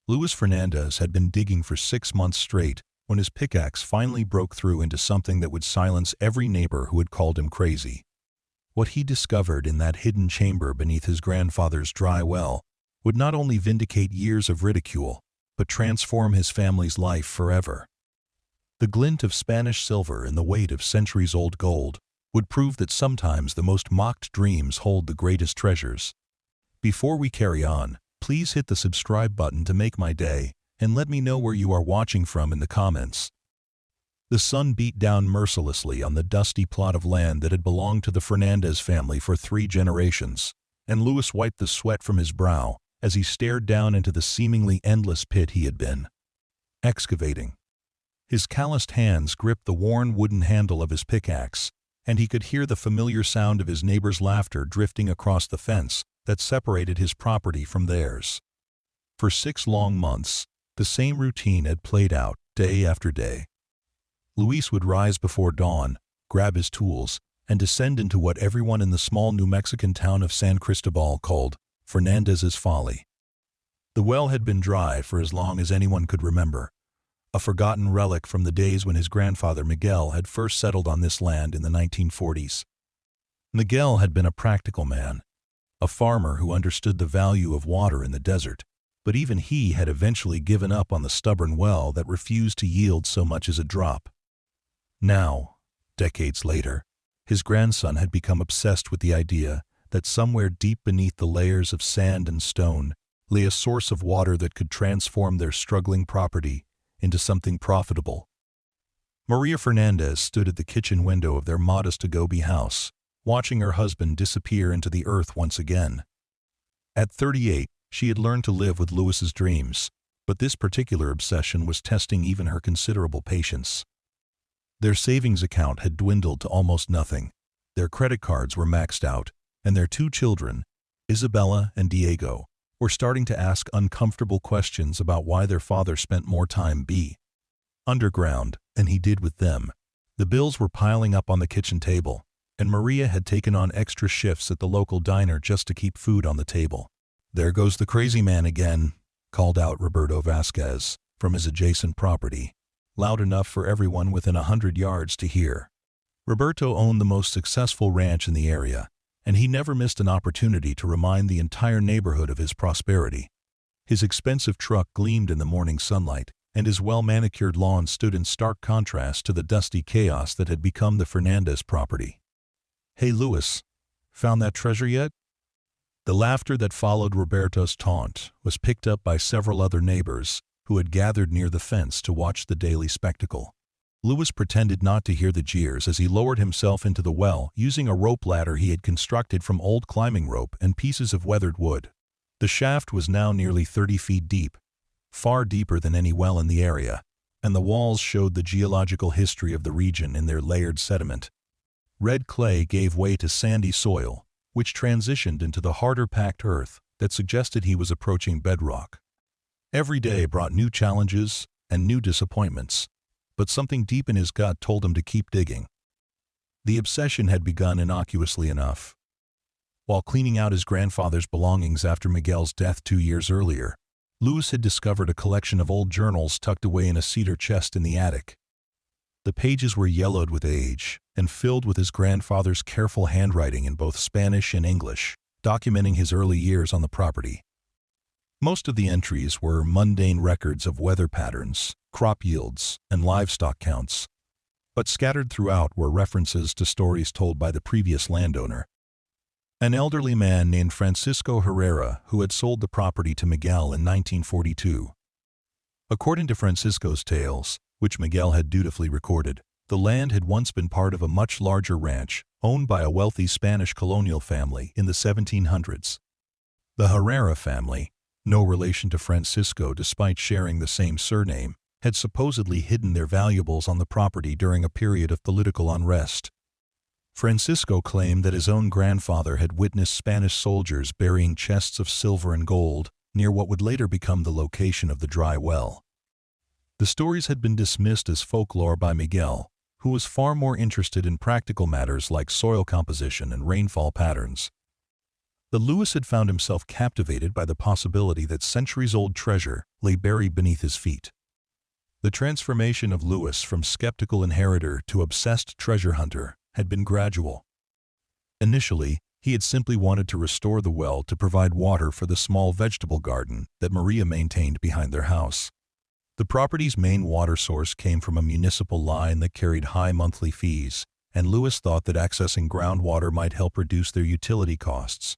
Luis Fernandez had been digging for 6 months straight when his pickaxe finally broke through into something that would silence every neighbor who had called him crazy. What he discovered in that hidden chamber beneath his grandfather's dry well would not only vindicate years of ridicule, but transform his family's life forever. The glint of Spanish silver and the weight of centuries-old gold would prove that sometimes the most mocked dreams hold the greatest treasures. Before we carry on, please hit the subscribe button to make my day, and let me know where you are watching from in the comments. The sun beat down mercilessly on the dusty plot of land that had belonged to the Fernandez family for 3 generations, and Luis wiped the sweat from his brow as he stared down into the seemingly endless pit he had been excavating. His calloused hands gripped the worn wooden handle of his pickaxe, and he could hear the familiar sound of his neighbor's laughter drifting across the fence that separated his property from theirs. For 6 long months, the same routine had played out day after day. Luis would rise before dawn, grab his tools, and descend into what everyone in the small New Mexican town of San Cristobal called Fernandez's Folly. The well had been dry for as long as anyone could remember, a forgotten relic from the days when his grandfather Miguel had first settled on this land in the 1940s. Miguel had been a practical man, a farmer who understood the value of water in the desert, but even he had eventually given up on the stubborn well that refused to yield so much as a drop. Now, decades later, his grandson had become obsessed with the idea that somewhere deep beneath the layers of sand and stone lay a source of water that could transform their struggling property into something profitable. Maria Fernandez stood at the kitchen window of their modest adobe house, watching her husband disappear into the earth once again. At 38, she had learned to live with Luis's dreams, but this particular obsession was testing even her considerable patience. Their savings account had dwindled to almost nothing, their credit cards were maxed out, and their 2 children, Isabella and Diego, were starting to ask uncomfortable questions about why their father spent more time underground than he did with them. The bills were piling up on the kitchen table, and Maria had taken on extra shifts at the local diner just to keep food on the table. "There goes the crazy man again," called out Roberto Vasquez from his adjacent property, loud enough for everyone within 100 yards to hear. Roberto owned the most successful ranch in the area, and he never missed an opportunity to remind the entire neighborhood of his prosperity. His expensive truck gleamed in the morning sunlight, and his well-manicured lawn stood in stark contrast to the dusty chaos that had become the Fernandez property. "Hey Luis, found that treasure yet?" The laughter that followed Roberto's taunt was picked up by several other neighbors who had gathered near the fence to watch the daily spectacle. Luis pretended not to hear the jeers as he lowered himself into the well using a rope ladder he had constructed from old climbing rope and pieces of weathered wood. The shaft was now nearly 30 feet deep, far deeper than any well in the area, and the walls showed the geological history of the region in their layered sediment. Red clay gave way to sandy soil, which transitioned into the harder packed earth that suggested he was approaching bedrock. Every day brought new challenges and new disappointments, but something deep in his gut told him to keep digging. The obsession had begun innocuously enough. While cleaning out his grandfather's belongings after Miguel's death 2 years earlier, Luis had discovered a collection of old journals tucked away in a cedar chest in the attic. The pages were yellowed with age and filled with his grandfather's careful handwriting in both Spanish and English, documenting his early years on the property. Most of the entries were mundane records of weather patterns, crop yields, and livestock counts, but scattered throughout were references to stories told by the previous landowner, an elderly man named Francisco Herrera who had sold the property to Miguel in 1942. According to Francisco's tales, which Miguel had dutifully recorded, the land had once been part of a much larger ranch owned by a wealthy Spanish colonial family in the 1700s. The Herrera family, no relation to Francisco despite sharing the same surname, had supposedly hidden their valuables on the property during a period of political unrest. Francisco claimed that his own grandfather had witnessed Spanish soldiers burying chests of silver and gold near what would later become the location of the dry well. The stories had been dismissed as folklore by Miguel, who was far more interested in practical matters like soil composition and rainfall patterns. The Lewis had found himself captivated by the possibility that centuries-old treasure lay buried beneath his feet. The transformation of Lewis from skeptical inheritor to obsessed treasure hunter had been gradual. Initially, he had simply wanted to restore the well to provide water for the small vegetable garden that Maria maintained behind their house. The property's main water source came from a municipal line that carried high monthly fees, and Lewis thought that accessing groundwater might help reduce their utility costs.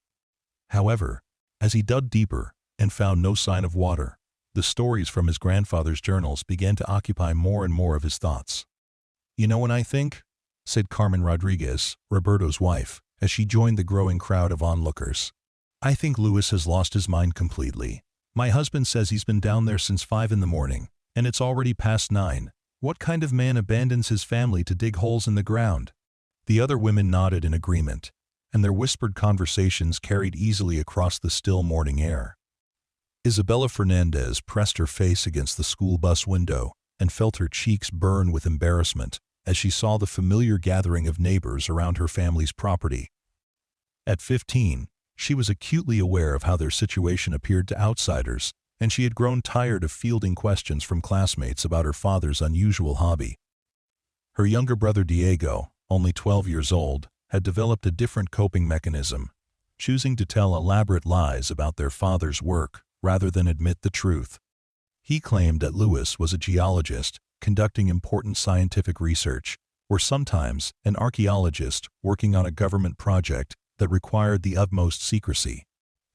However, as he dug deeper and found no sign of water, the stories from his grandfather's journals began to occupy more and more of his thoughts. "You know what I think?" said Carmen Rodriguez, Roberto's wife, as she joined the growing crowd of onlookers. "I think Lewis has lost his mind completely. My husband says he's been down there since 5 in the morning, and it's already past 9. What kind of man abandons his family to dig holes in the ground?" The other women nodded in agreement, and their whispered conversations carried easily across the still morning air. Isabella Fernandez pressed her face against the school bus window and felt her cheeks burn with embarrassment as she saw the familiar gathering of neighbors around her family's property. At 15, she was acutely aware of how their situation appeared to outsiders, and she had grown tired of fielding questions from classmates about her father's unusual hobby. Her younger brother Diego, only 12 years old, had developed a different coping mechanism, choosing to tell elaborate lies about their father's work rather than admit the truth. He claimed that Lewis was a geologist conducting important scientific research, or sometimes an archaeologist working on a government project that required the utmost secrecy.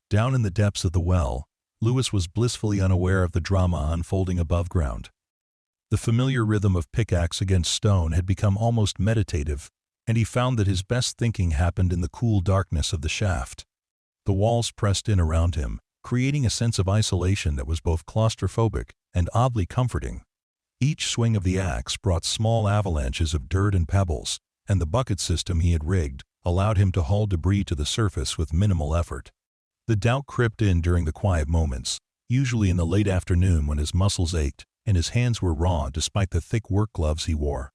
Down in the depths of the well, Lewis was blissfully unaware of the drama unfolding above ground. The familiar rhythm of pickaxe against stone had become almost meditative, and he found that his best thinking happened in the cool darkness of the shaft. The walls pressed in around him, creating a sense of isolation that was both claustrophobic and oddly comforting. Each swing of the axe brought small avalanches of dirt and pebbles, and the bucket system he had rigged allowed him to haul debris to the surface with minimal effort. The doubt crept in during the quiet moments, usually in the late afternoon when his muscles ached and his hands were raw despite the thick work gloves he wore.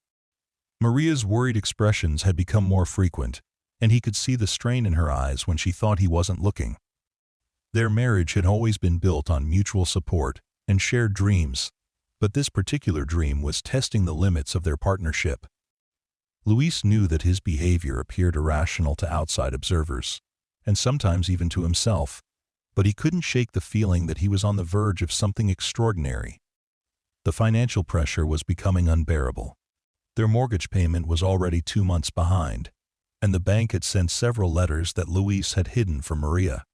Maria's worried expressions had become more frequent, and he could see the strain in her eyes when she thought he wasn't looking. Their marriage had always been built on mutual support and shared dreams, but this particular dream was testing the limits of their partnership. Luis knew that his behavior appeared irrational to outside observers, and sometimes even to himself, but he couldn't shake the feeling that he was on the verge of something extraordinary. The financial pressure was becoming unbearable. Their mortgage payment was already 2 months behind, and the bank had sent several letters that Luis had hidden from Maria.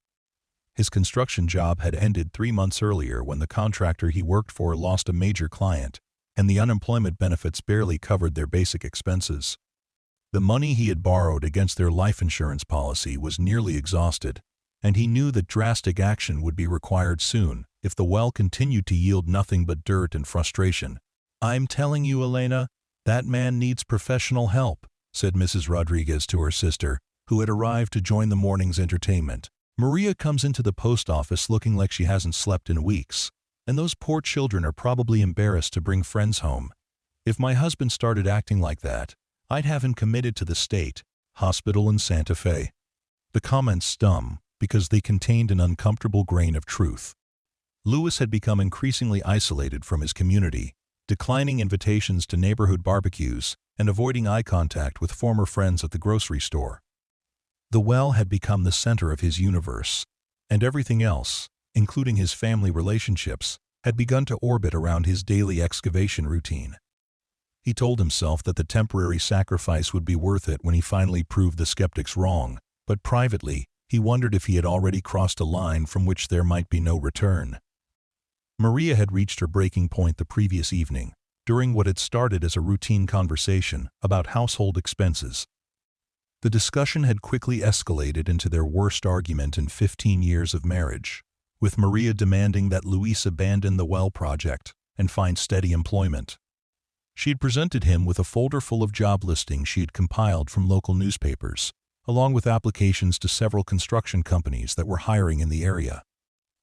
His construction job had ended 3 months earlier when the contractor he worked for lost a major client, and the unemployment benefits barely covered their basic expenses. The money he had borrowed against their life insurance policy was nearly exhausted, and he knew that drastic action would be required soon if the well continued to yield nothing but dirt and frustration. "I'm telling you, Elena, that man needs professional help," said Mrs. Rodriguez to her sister, who had arrived to join the morning's entertainment. "Maria comes into the post office looking like she hasn't slept in weeks, and those poor children are probably embarrassed to bring friends home. If my husband started acting like that, I'd have him committed to the state hospital in Santa Fe." The comments stung because they contained an uncomfortable grain of truth. Lewis had become increasingly isolated from his community, declining invitations to neighborhood barbecues and avoiding eye contact with former friends at the grocery store. The well had become the center of his universe, and everything else, including his family relationships, had begun to orbit around his daily excavation routine. He told himself that the temporary sacrifice would be worth it when he finally proved the skeptics wrong, but privately, he wondered if he had already crossed a line from which there might be no return. Maria had reached her breaking point the previous evening, during what had started as a routine conversation about household expenses. The discussion had quickly escalated into their worst argument in 15 years of marriage, with Maria demanding that Luis abandon the well project and find steady employment. She had presented him with a folder full of job listings she had compiled from local newspapers, along with applications to several construction companies that were hiring in the area.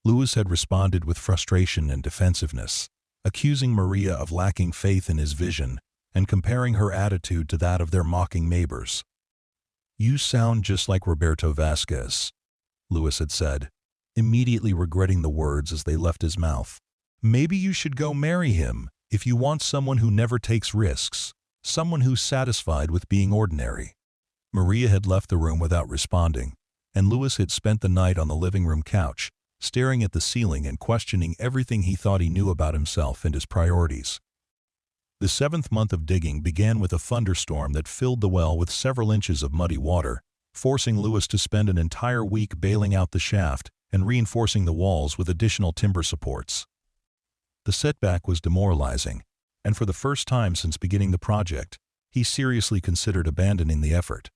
Luis had responded with frustration and defensiveness, accusing Maria of lacking faith in his vision and comparing her attitude to that of their mocking neighbors. "You sound just like Roberto Vasquez," Lewis had said, immediately regretting the words as they left his mouth. Maybe you should go marry him if you want someone who never takes risks, someone who's satisfied with being ordinary. Maria had left the room without responding, and Lewis had spent the night on the living room couch, staring at the ceiling and questioning everything he thought he knew about himself and his priorities. The 7th month of digging began with a thunderstorm that filled the well with several inches of muddy water, forcing Lewis to spend an entire week bailing out the shaft and reinforcing the walls with additional timber supports. The setback was demoralizing, and for the first time since beginning the project, he seriously considered abandoning the effort.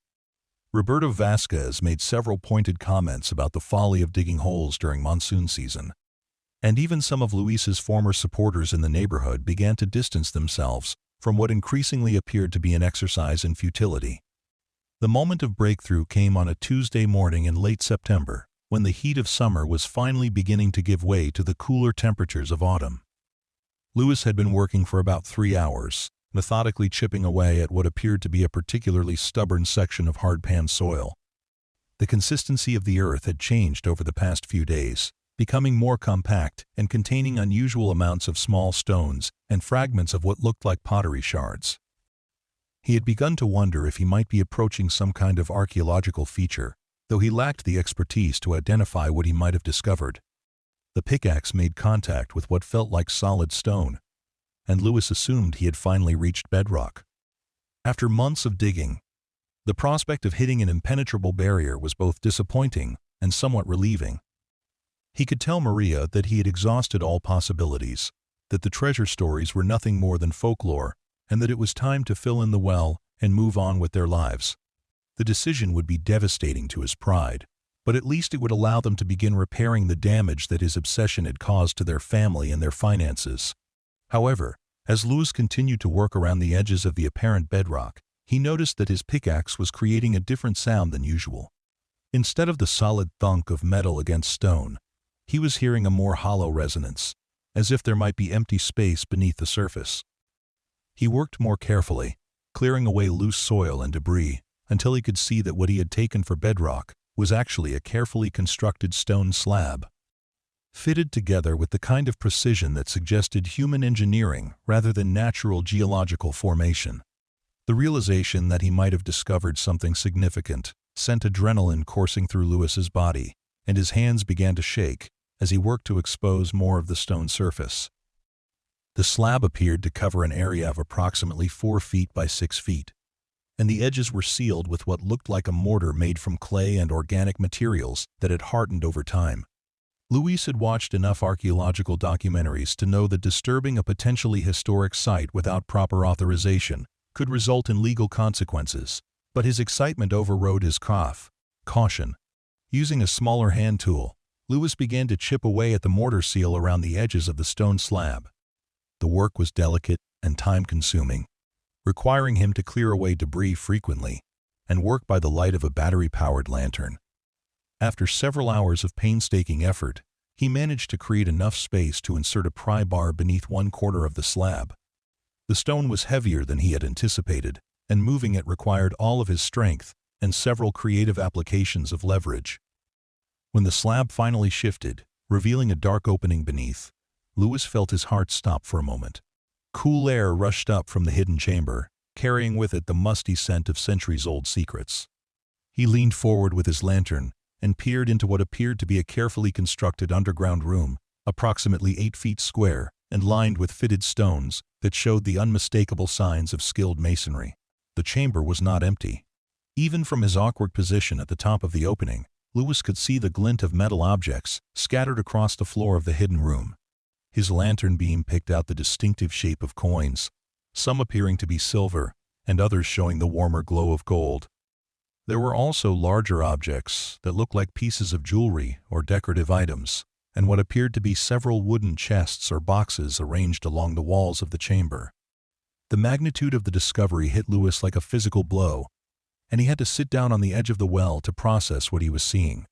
Roberto Vasquez made several pointed comments about the folly of digging holes during monsoon season, and even some of Luis's former supporters in the neighborhood began to distance themselves from what increasingly appeared to be an exercise in futility. The moment of breakthrough came on a Tuesday morning in late September, when the heat of summer was finally beginning to give way to the cooler temperatures of autumn. Lewis had been working for about 3 hours, methodically chipping away at what appeared to be a particularly stubborn section of hard-pan soil. The consistency of the earth had changed over the past few days, becoming more compact and containing unusual amounts of small stones and fragments of what looked like pottery shards. He had begun to wonder if he might be approaching some kind of archaeological feature, though he lacked the expertise to identify what he might have discovered. The pickaxe made contact with what felt like solid stone, and Lewis assumed he had finally reached bedrock. After months of digging, the prospect of hitting an impenetrable barrier was both disappointing and somewhat relieving. He could tell Maria that he had exhausted all possibilities, that the treasure stories were nothing more than folklore, and that it was time to fill in the well and move on with their lives. The decision would be devastating to his pride, but at least it would allow them to begin repairing the damage that his obsession had caused to their family and their finances. However, as Lewis continued to work around the edges of the apparent bedrock, he noticed that his pickaxe was creating a different sound than usual. Instead of the solid thunk of metal against stone, he was hearing a more hollow resonance, as if there might be empty space beneath the surface. He worked more carefully, clearing away loose soil and debris, until he could see that what he had taken for bedrock was actually a carefully constructed stone slab, fitted together with the kind of precision that suggested human engineering rather than natural geological formation. The realization that he might have discovered something significant sent adrenaline coursing through Lewis's body, and his hands began to shake as he worked to expose more of the stone surface. The slab appeared to cover an area of approximately 4 feet by 6 feet, and the edges were sealed with what looked like a mortar made from clay and organic materials that had hardened over time. Luis had watched enough archaeological documentaries to know that disturbing a potentially historic site without proper authorization could result in legal consequences, but his excitement overrode his caution. Using a smaller hand tool, Lewis began to chip away at the mortar seal around the edges of the stone slab. The work was delicate and time-consuming, requiring him to clear away debris frequently and work by the light of a battery-powered lantern. After several hours of painstaking effort, he managed to create enough space to insert a pry bar beneath one corner of the slab. The stone was heavier than he had anticipated, and moving it required all of his strength and several creative applications of leverage. When the slab finally shifted, revealing a dark opening beneath, Lewis felt his heart stop for a moment. Cool air rushed up from the hidden chamber, carrying with it the musty scent of centuries-old secrets. He leaned forward with his lantern and peered into what appeared to be a carefully constructed underground room, approximately 8 feet square and lined with fitted stones that showed the unmistakable signs of skilled masonry. The chamber was not empty. Even from his awkward position at the top of the opening, Lewis could see the glint of metal objects scattered across the floor of the hidden room. His lantern beam picked out the distinctive shape of coins, some appearing to be silver and others showing the warmer glow of gold. There were also larger objects that looked like pieces of jewelry or decorative items, and what appeared to be several wooden chests or boxes arranged along the walls of the chamber. The magnitude of the discovery hit Lewis like a physical blow, and he had to sit down on the edge of the well to process what he was seeing.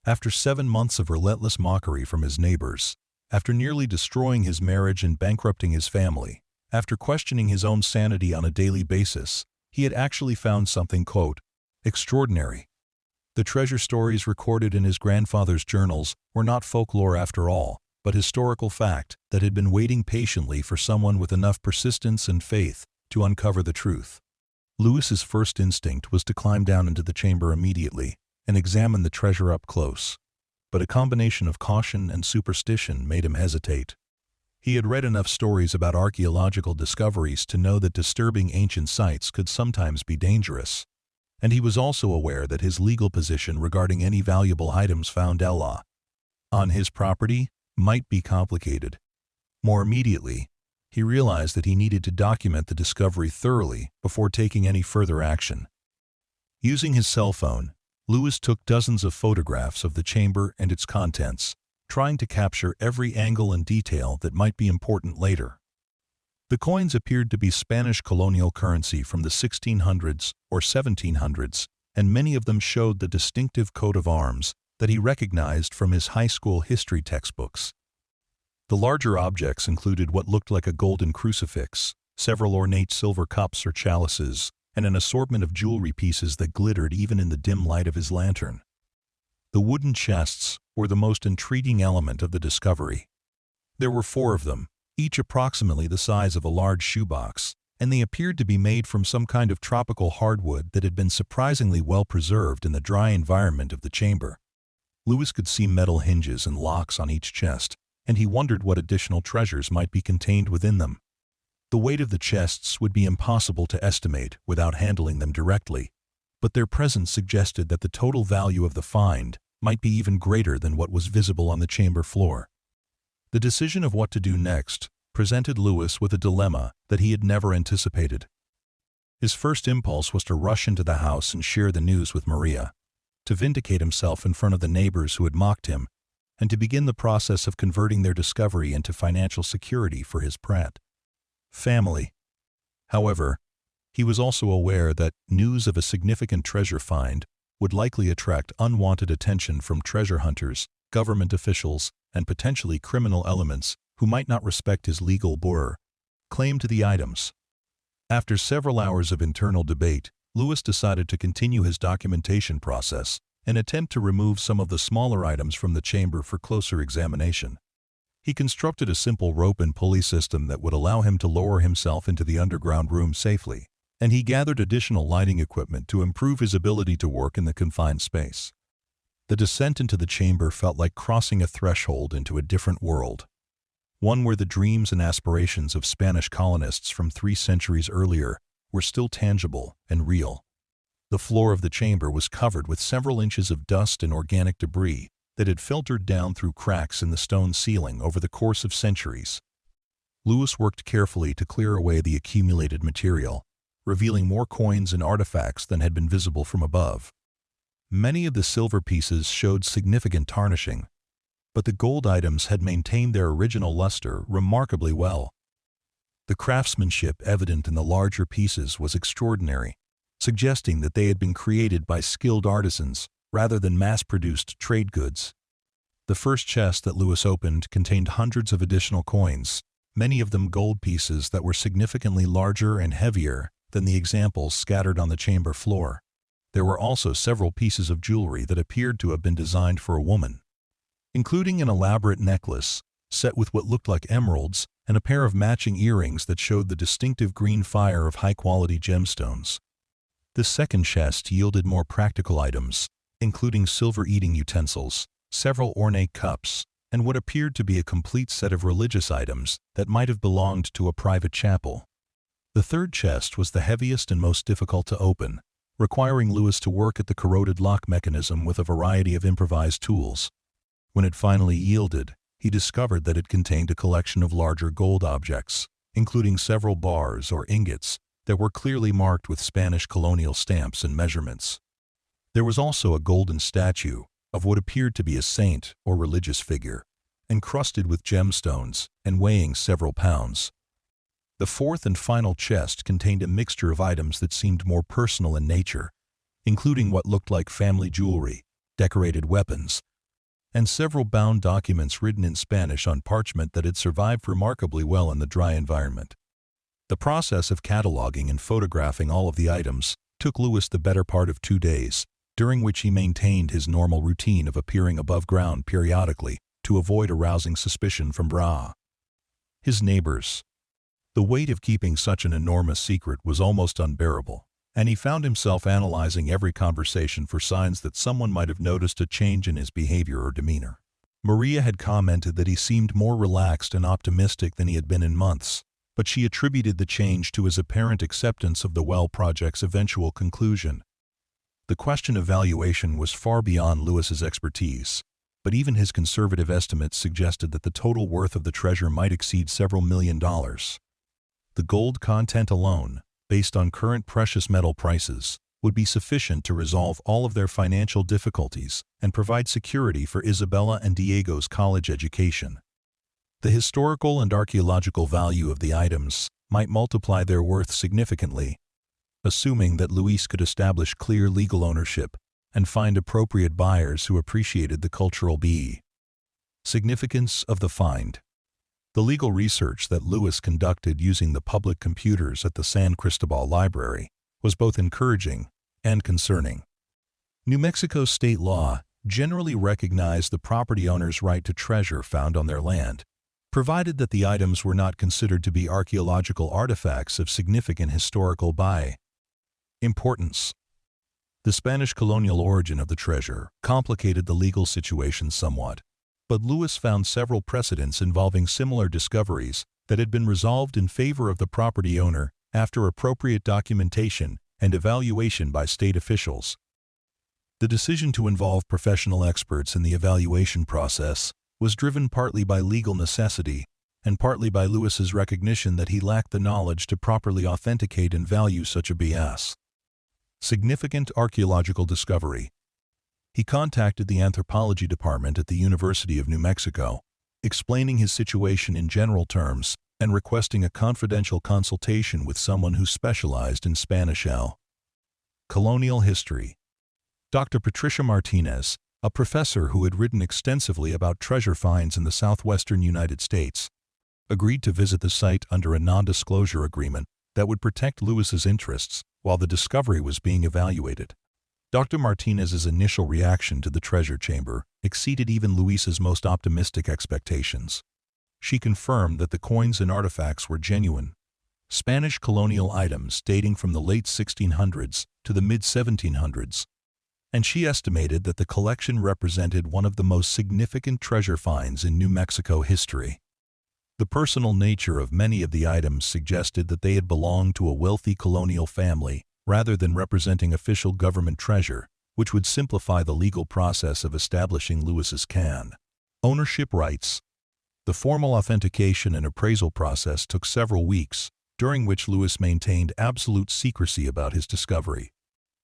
After 7 months of relentless mockery from his neighbors, after nearly destroying his marriage and bankrupting his family, after questioning his own sanity on a daily basis, he had actually found something, quote, extraordinary. The treasure stories recorded in his grandfather's journals were not folklore after all, but historical fact that had been waiting patiently for someone with enough persistence and faith to uncover the truth. Lewis's first instinct was to climb down into the chamber immediately and examine the treasure up close, but a combination of caution and superstition made him hesitate. He had read enough stories about archaeological discoveries to know that disturbing ancient sites could sometimes be dangerous, and he was also aware that his legal position regarding any valuable items found on his property might be complicated. More immediately, he realized that he needed to document the discovery thoroughly before taking any further action. Using his cell phone, Lewis took dozens of photographs of the chamber and its contents, trying to capture every angle and detail that might be important later. The coins appeared to be Spanish colonial currency from the 1600s or 1700s, and many of them showed the distinctive coat of arms that he recognized from his high school history textbooks. The larger objects included what looked like a golden crucifix, several ornate silver cups or chalices, and an assortment of jewelry pieces that glittered even in the dim light of his lantern. The wooden chests were the most intriguing element of the discovery. There were 4 of them, each approximately the size of a large shoebox, and they appeared to be made from some kind of tropical hardwood that had been surprisingly well preserved in the dry environment of the chamber. Lewis could see metal hinges and locks on each chest, and he wondered what additional treasures might be contained within them. The weight of the chests would be impossible to estimate without handling them directly, but their presence suggested that the total value of the find might be even greater than what was visible on the chamber floor. The decision of what to do next presented Lewis with a dilemma that he had never anticipated. His first impulse was to rush into the house and share the news with Maria, to vindicate himself in front of the neighbors who had mocked him, and to begin the process of converting their discovery into financial security for his family. However, he was also aware that news of a significant treasure find would likely attract unwanted attention from treasure hunters, government officials, and potentially criminal elements who might not respect his legal claim to the items. After several hours of internal debate, Lewis decided to continue his documentation process and attempt to remove some of the smaller items from the chamber for closer examination. He constructed a simple rope and pulley system that would allow him to lower himself into the underground room safely, and he gathered additional lighting equipment to improve his ability to work in the confined space. The descent into the chamber felt like crossing a threshold into a different world, one where the dreams and aspirations of Spanish colonists from 3 centuries earlier were still tangible and real. The floor of the chamber was covered with several inches of dust and organic debris that had filtered down through cracks in the stone ceiling over the course of centuries. Lewis worked carefully to clear away the accumulated material, revealing more coins and artifacts than had been visible from above. Many of the silver pieces showed significant tarnishing, but the gold items had maintained their original luster remarkably well. The craftsmanship evident in the larger pieces was extraordinary, suggesting that they had been created by skilled artisans rather than mass-produced trade goods. The first chest that Lewis opened contained hundreds of additional coins, many of them gold pieces that were significantly larger and heavier than the examples scattered on the chamber floor. There were also several pieces of jewelry that appeared to have been designed for a woman, including an elaborate necklace set with what looked like emeralds and a pair of matching earrings that showed the distinctive green fire of high-quality gemstones. The second chest yielded more practical items, including silver eating utensils, several ornate cups, and what appeared to be a complete set of religious items that might have belonged to a private chapel. The third chest was the heaviest and most difficult to open, requiring Lewis to work at the corroded lock mechanism with a variety of improvised tools. When it finally yielded, he discovered that it contained a collection of larger gold objects, including several bars or ingots that were clearly marked with Spanish colonial stamps and measurements. There was also a golden statue of what appeared to be a saint or religious figure, encrusted with gemstones and weighing several pounds. The fourth and final chest contained a mixture of items that seemed more personal in nature, including what looked like family jewelry, decorated weapons, and several bound documents written in Spanish on parchment that had survived remarkably well in the dry environment. The process of cataloging and photographing all of the items took Lewis the better part of 2 days, during which he maintained his normal routine of appearing above ground periodically to avoid arousing suspicion from Bra. His neighbors. The weight of keeping such an enormous secret was almost unbearable, and he found himself analyzing every conversation for signs that someone might have noticed a change in his behavior or demeanor. Maria had commented that he seemed more relaxed and optimistic than he had been in months, but she attributed the change to his apparent acceptance of the well project's eventual conclusion. The question of valuation was far beyond Lewis's expertise, but even his conservative estimates suggested that the total worth of the treasure might exceed several $1 million. The gold content alone, based on current precious metal prices, would be sufficient to resolve all of their financial difficulties and provide security for Isabella and Diego's college education. The historical and archaeological value of the items might multiply their worth significantly, assuming that Luis could establish clear legal ownership and find appropriate buyers who appreciated the cultural significance of the find. The legal research that Luis conducted using the public computers at the San Cristobal Library was both encouraging and concerning. New Mexico state law generally recognized the property owner's right to treasure found on their land, provided that the items were not considered to be archaeological artifacts of significant historical importance. The Spanish colonial origin of the treasure complicated the legal situation somewhat, but Luis found several precedents involving similar discoveries that had been resolved in favor of the property owner after appropriate documentation and evaluation by state officials. The decision to involve professional experts in the evaluation process was driven partly by legal necessity and partly by Luis's recognition that he lacked the knowledge to properly authenticate and value such a significant archaeological discovery. He contacted the anthropology department at the University of New Mexico, explaining his situation in general terms and requesting a confidential consultation with someone who specialized in Spanish colonial history. Dr. Patricia Martinez, a professor who had written extensively about treasure finds in the southwestern United States, agreed to visit the site under a non-disclosure agreement that would protect Luis's interests while the discovery was being evaluated. Dr. Martinez's initial reaction to the treasure chamber exceeded even Luis's most optimistic expectations. She confirmed that the coins and artifacts were genuine, Spanish colonial items dating from the late 1600s to the mid-1700s, and she estimated that the collection represented one of the most significant treasure finds in New Mexico history. The personal nature of many of the items suggested that they had belonged to a wealthy colonial family rather than representing official government treasure, which would simplify the legal process of establishing Luis's ownership rights. The formal authentication and appraisal process took several weeks, during which Luis maintained absolute secrecy about his discovery.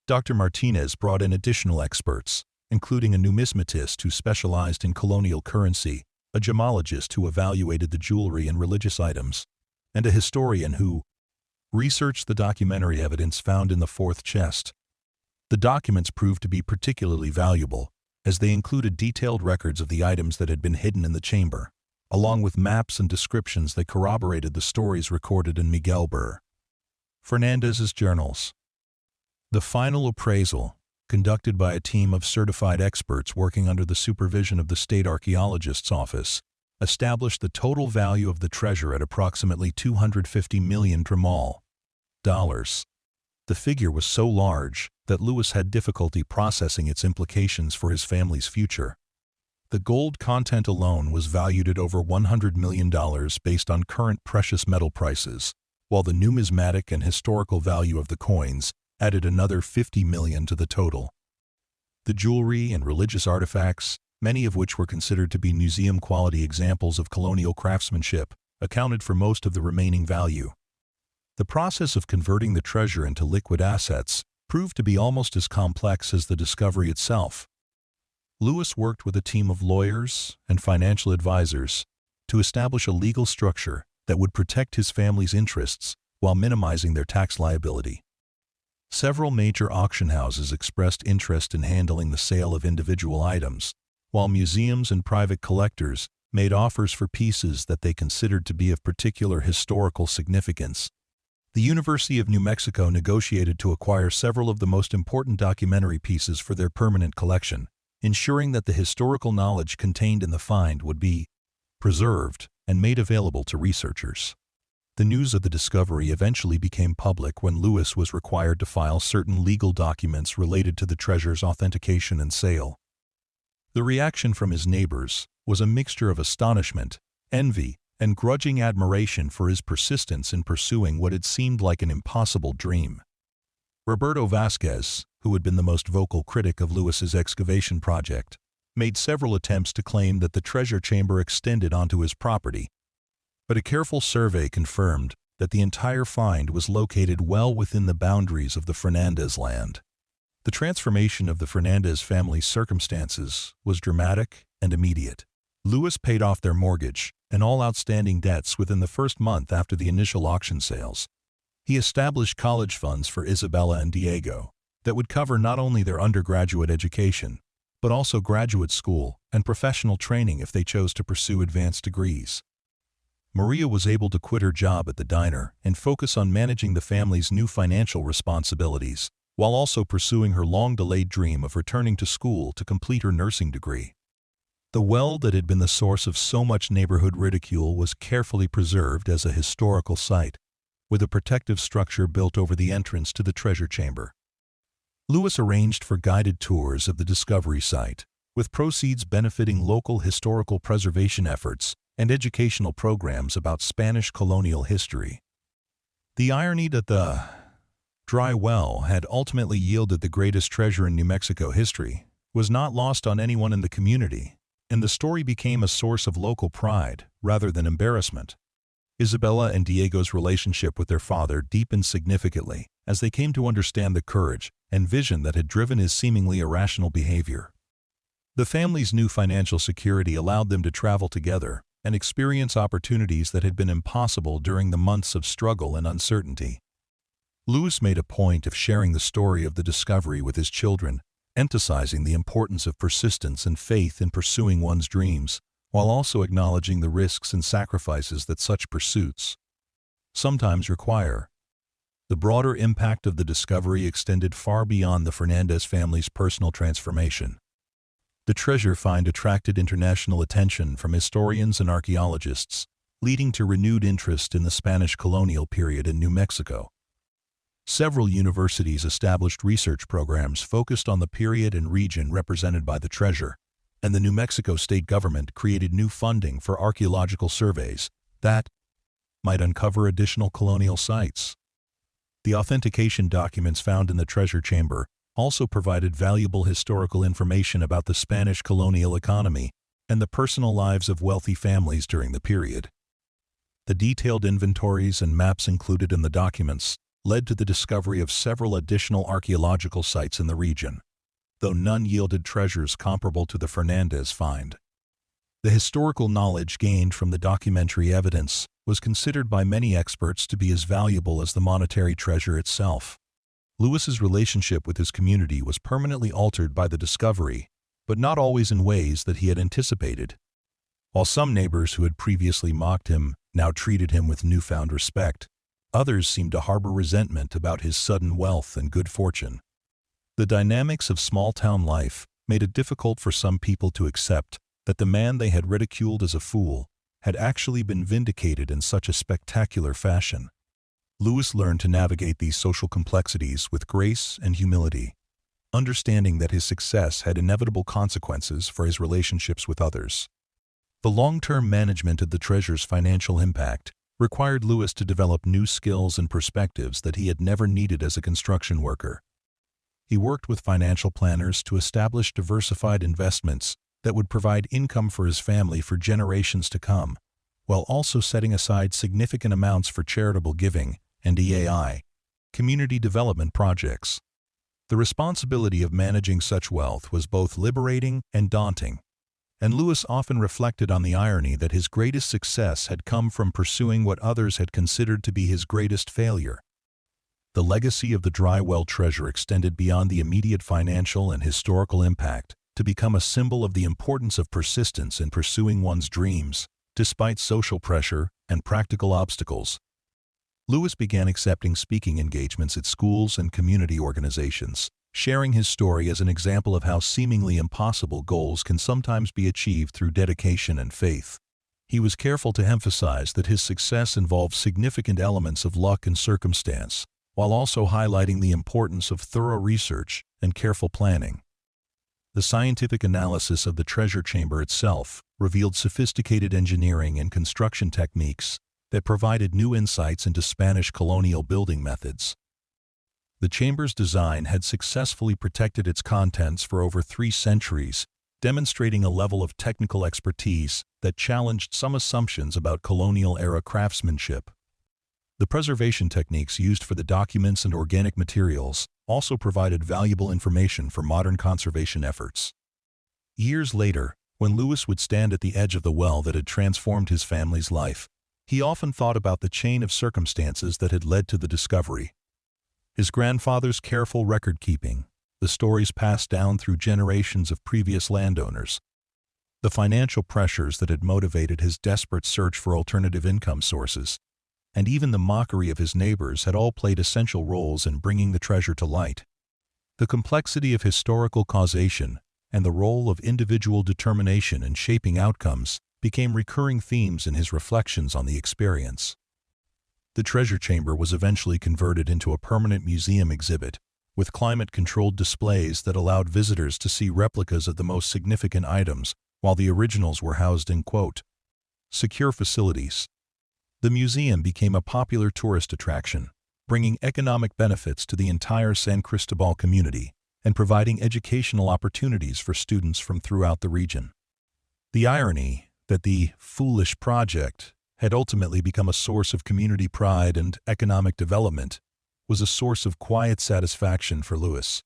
Dr. Martinez brought in additional experts, including a numismatist who specialized in colonial currency, a gemologist who evaluated the jewelry and religious items, and a historian who researched the documentary evidence found in the fourth chest. The documents proved to be particularly valuable, as they included detailed records of the items that had been hidden in the chamber, along with maps and descriptions that corroborated the stories recorded in Miguel Fernandez's journals. The final appraisal, conducted by a team of certified experts working under the supervision of the state archaeologist's office, established the total value of the treasure at approximately $250 million. The figure was so large that Luis had difficulty processing its implications for his family's future. The gold content alone was valued at over $100 million based on current precious metal prices, while the numismatic and historical value of the coins added another $50 million to the total. The jewelry and religious artifacts, many of which were considered to be museum-quality examples of colonial craftsmanship, accounted for most of the remaining value. The process of converting the treasure into liquid assets proved to be almost as complex as the discovery itself. Luis worked with a team of lawyers and financial advisors to establish a legal structure that would protect his family's interests while minimizing their tax liability. Several major auction houses expressed interest in handling the sale of individual items, while museums and private collectors made offers for pieces that they considered to be of particular historical significance. The University of New Mexico negotiated to acquire several of the most important documentary pieces for their permanent collection, ensuring that the historical knowledge contained in the find would be preserved and made available to researchers. The news of the discovery eventually became public when Lewis was required to file certain legal documents related to the treasure's authentication and sale. The reaction from his neighbors was a mixture of astonishment, envy, and grudging admiration for his persistence in pursuing what had seemed like an impossible dream. Roberto Vasquez, who had been the most vocal critic of Lewis's excavation project, made several attempts to claim that the treasure chamber extended onto his property, but a careful survey confirmed that the entire find was located well within the boundaries of the Fernandez land. The transformation of the Fernandez family's circumstances was dramatic and immediate. Lewis paid off their mortgage and all outstanding debts within the first month after the initial auction sales. He established college funds for Isabella and Diego that would cover not only their undergraduate education, but also graduate school and professional training if they chose to pursue advanced degrees. Maria was able to quit her job at the diner and focus on managing the family's new financial responsibilities, while also pursuing her long-delayed dream of returning to school to complete her nursing degree. The well that had been the source of so much neighborhood ridicule was carefully preserved as a historical site, with a protective structure built over the entrance to the treasure chamber. Lewis arranged for guided tours of the discovery site, with proceeds benefiting local historical preservation efforts and educational programs about Spanish colonial history. The irony that the dry well had ultimately yielded the greatest treasure in New Mexico history was not lost on anyone in the community, and the story became a source of local pride rather than embarrassment. Isabella and Diego's relationship with their father deepened significantly as they came to understand the courage and vision that had driven his seemingly irrational behavior. The family's new financial security allowed them to travel together and experience opportunities that had been impossible during the months of struggle and uncertainty. Lewis made a point of sharing the story of the discovery with his children, emphasizing the importance of persistence and faith in pursuing one's dreams, while also acknowledging the risks and sacrifices that such pursuits sometimes require. The broader impact of the discovery extended far beyond the Fernandez family's personal transformation. The treasure find attracted international attention from historians and archaeologists, leading to renewed interest in the Spanish colonial period in New Mexico. Several universities established research programs focused on the period and region represented by the treasure, and the New Mexico state government created new funding for archaeological surveys that might uncover additional colonial sites. The authentication documents found in the treasure chamber also provided valuable historical information about the Spanish colonial economy and the personal lives of wealthy families during the period. The detailed inventories and maps included in the documents led to the discovery of several additional archaeological sites in the region, though none yielded treasures comparable to the Fernandez find. The historical knowledge gained from the documentary evidence was considered by many experts to be as valuable as the monetary treasure itself. Lewis's relationship with his community was permanently altered by the discovery, but not always in ways that he had anticipated. While some neighbors who had previously mocked him now treated him with newfound respect, others seemed to harbor resentment about his sudden wealth and good fortune. The dynamics of small-town life made it difficult for some people to accept that the man they had ridiculed as a fool had actually been vindicated in such a spectacular fashion. Lewis learned to navigate these social complexities with grace and humility, understanding that his success had inevitable consequences for his relationships with others. The long-term management of the treasure's financial impact required Lewis to develop new skills and perspectives that he had never needed as a construction worker. He worked with financial planners to establish diversified investments that would provide income for his family for generations to come, while also setting aside significant amounts for charitable giving and EAI, community development projects. The responsibility of managing such wealth was both liberating and daunting, and Lewis often reflected on the irony that his greatest success had come from pursuing what others had considered to be his greatest failure. The legacy of the dry well treasure extended beyond the immediate financial and historical impact to become a symbol of the importance of persistence in pursuing one's dreams, despite social pressure and practical obstacles. Lewis began accepting speaking engagements at schools and community organizations, sharing his story as an example of how seemingly impossible goals can sometimes be achieved through dedication and faith. He was careful to emphasize that his success involved significant elements of luck and circumstance, while also highlighting the importance of thorough research and careful planning. The scientific analysis of the treasure chamber itself revealed sophisticated engineering and construction techniques that provided new insights into Spanish colonial building methods. The chamber's design had successfully protected its contents for over 3 centuries, demonstrating a level of technical expertise that challenged some assumptions about colonial-era craftsmanship. The preservation techniques used for the documents and organic materials also provided valuable information for modern conservation efforts. Years later, when Lewis would stand at the edge of the well that had transformed his family's life, he often thought about the chain of circumstances that had led to the discovery. His grandfather's careful record-keeping, the stories passed down through generations of previous landowners, the financial pressures that had motivated his desperate search for alternative income sources, and even the mockery of his neighbors had all played essential roles in bringing the treasure to light. The complexity of historical causation and the role of individual determination in shaping outcomes became recurring themes in his reflections on the experience. The treasure chamber was eventually converted into a permanent museum exhibit, with climate-controlled displays that allowed visitors to see replicas of the most significant items, while the originals were housed in, quote, secure facilities. The museum became a popular tourist attraction, bringing economic benefits to the entire San Cristobal community and providing educational opportunities for students from throughout the region. The irony that the foolish project had ultimately become a source of community pride and economic development was a source of quiet satisfaction for Lewis.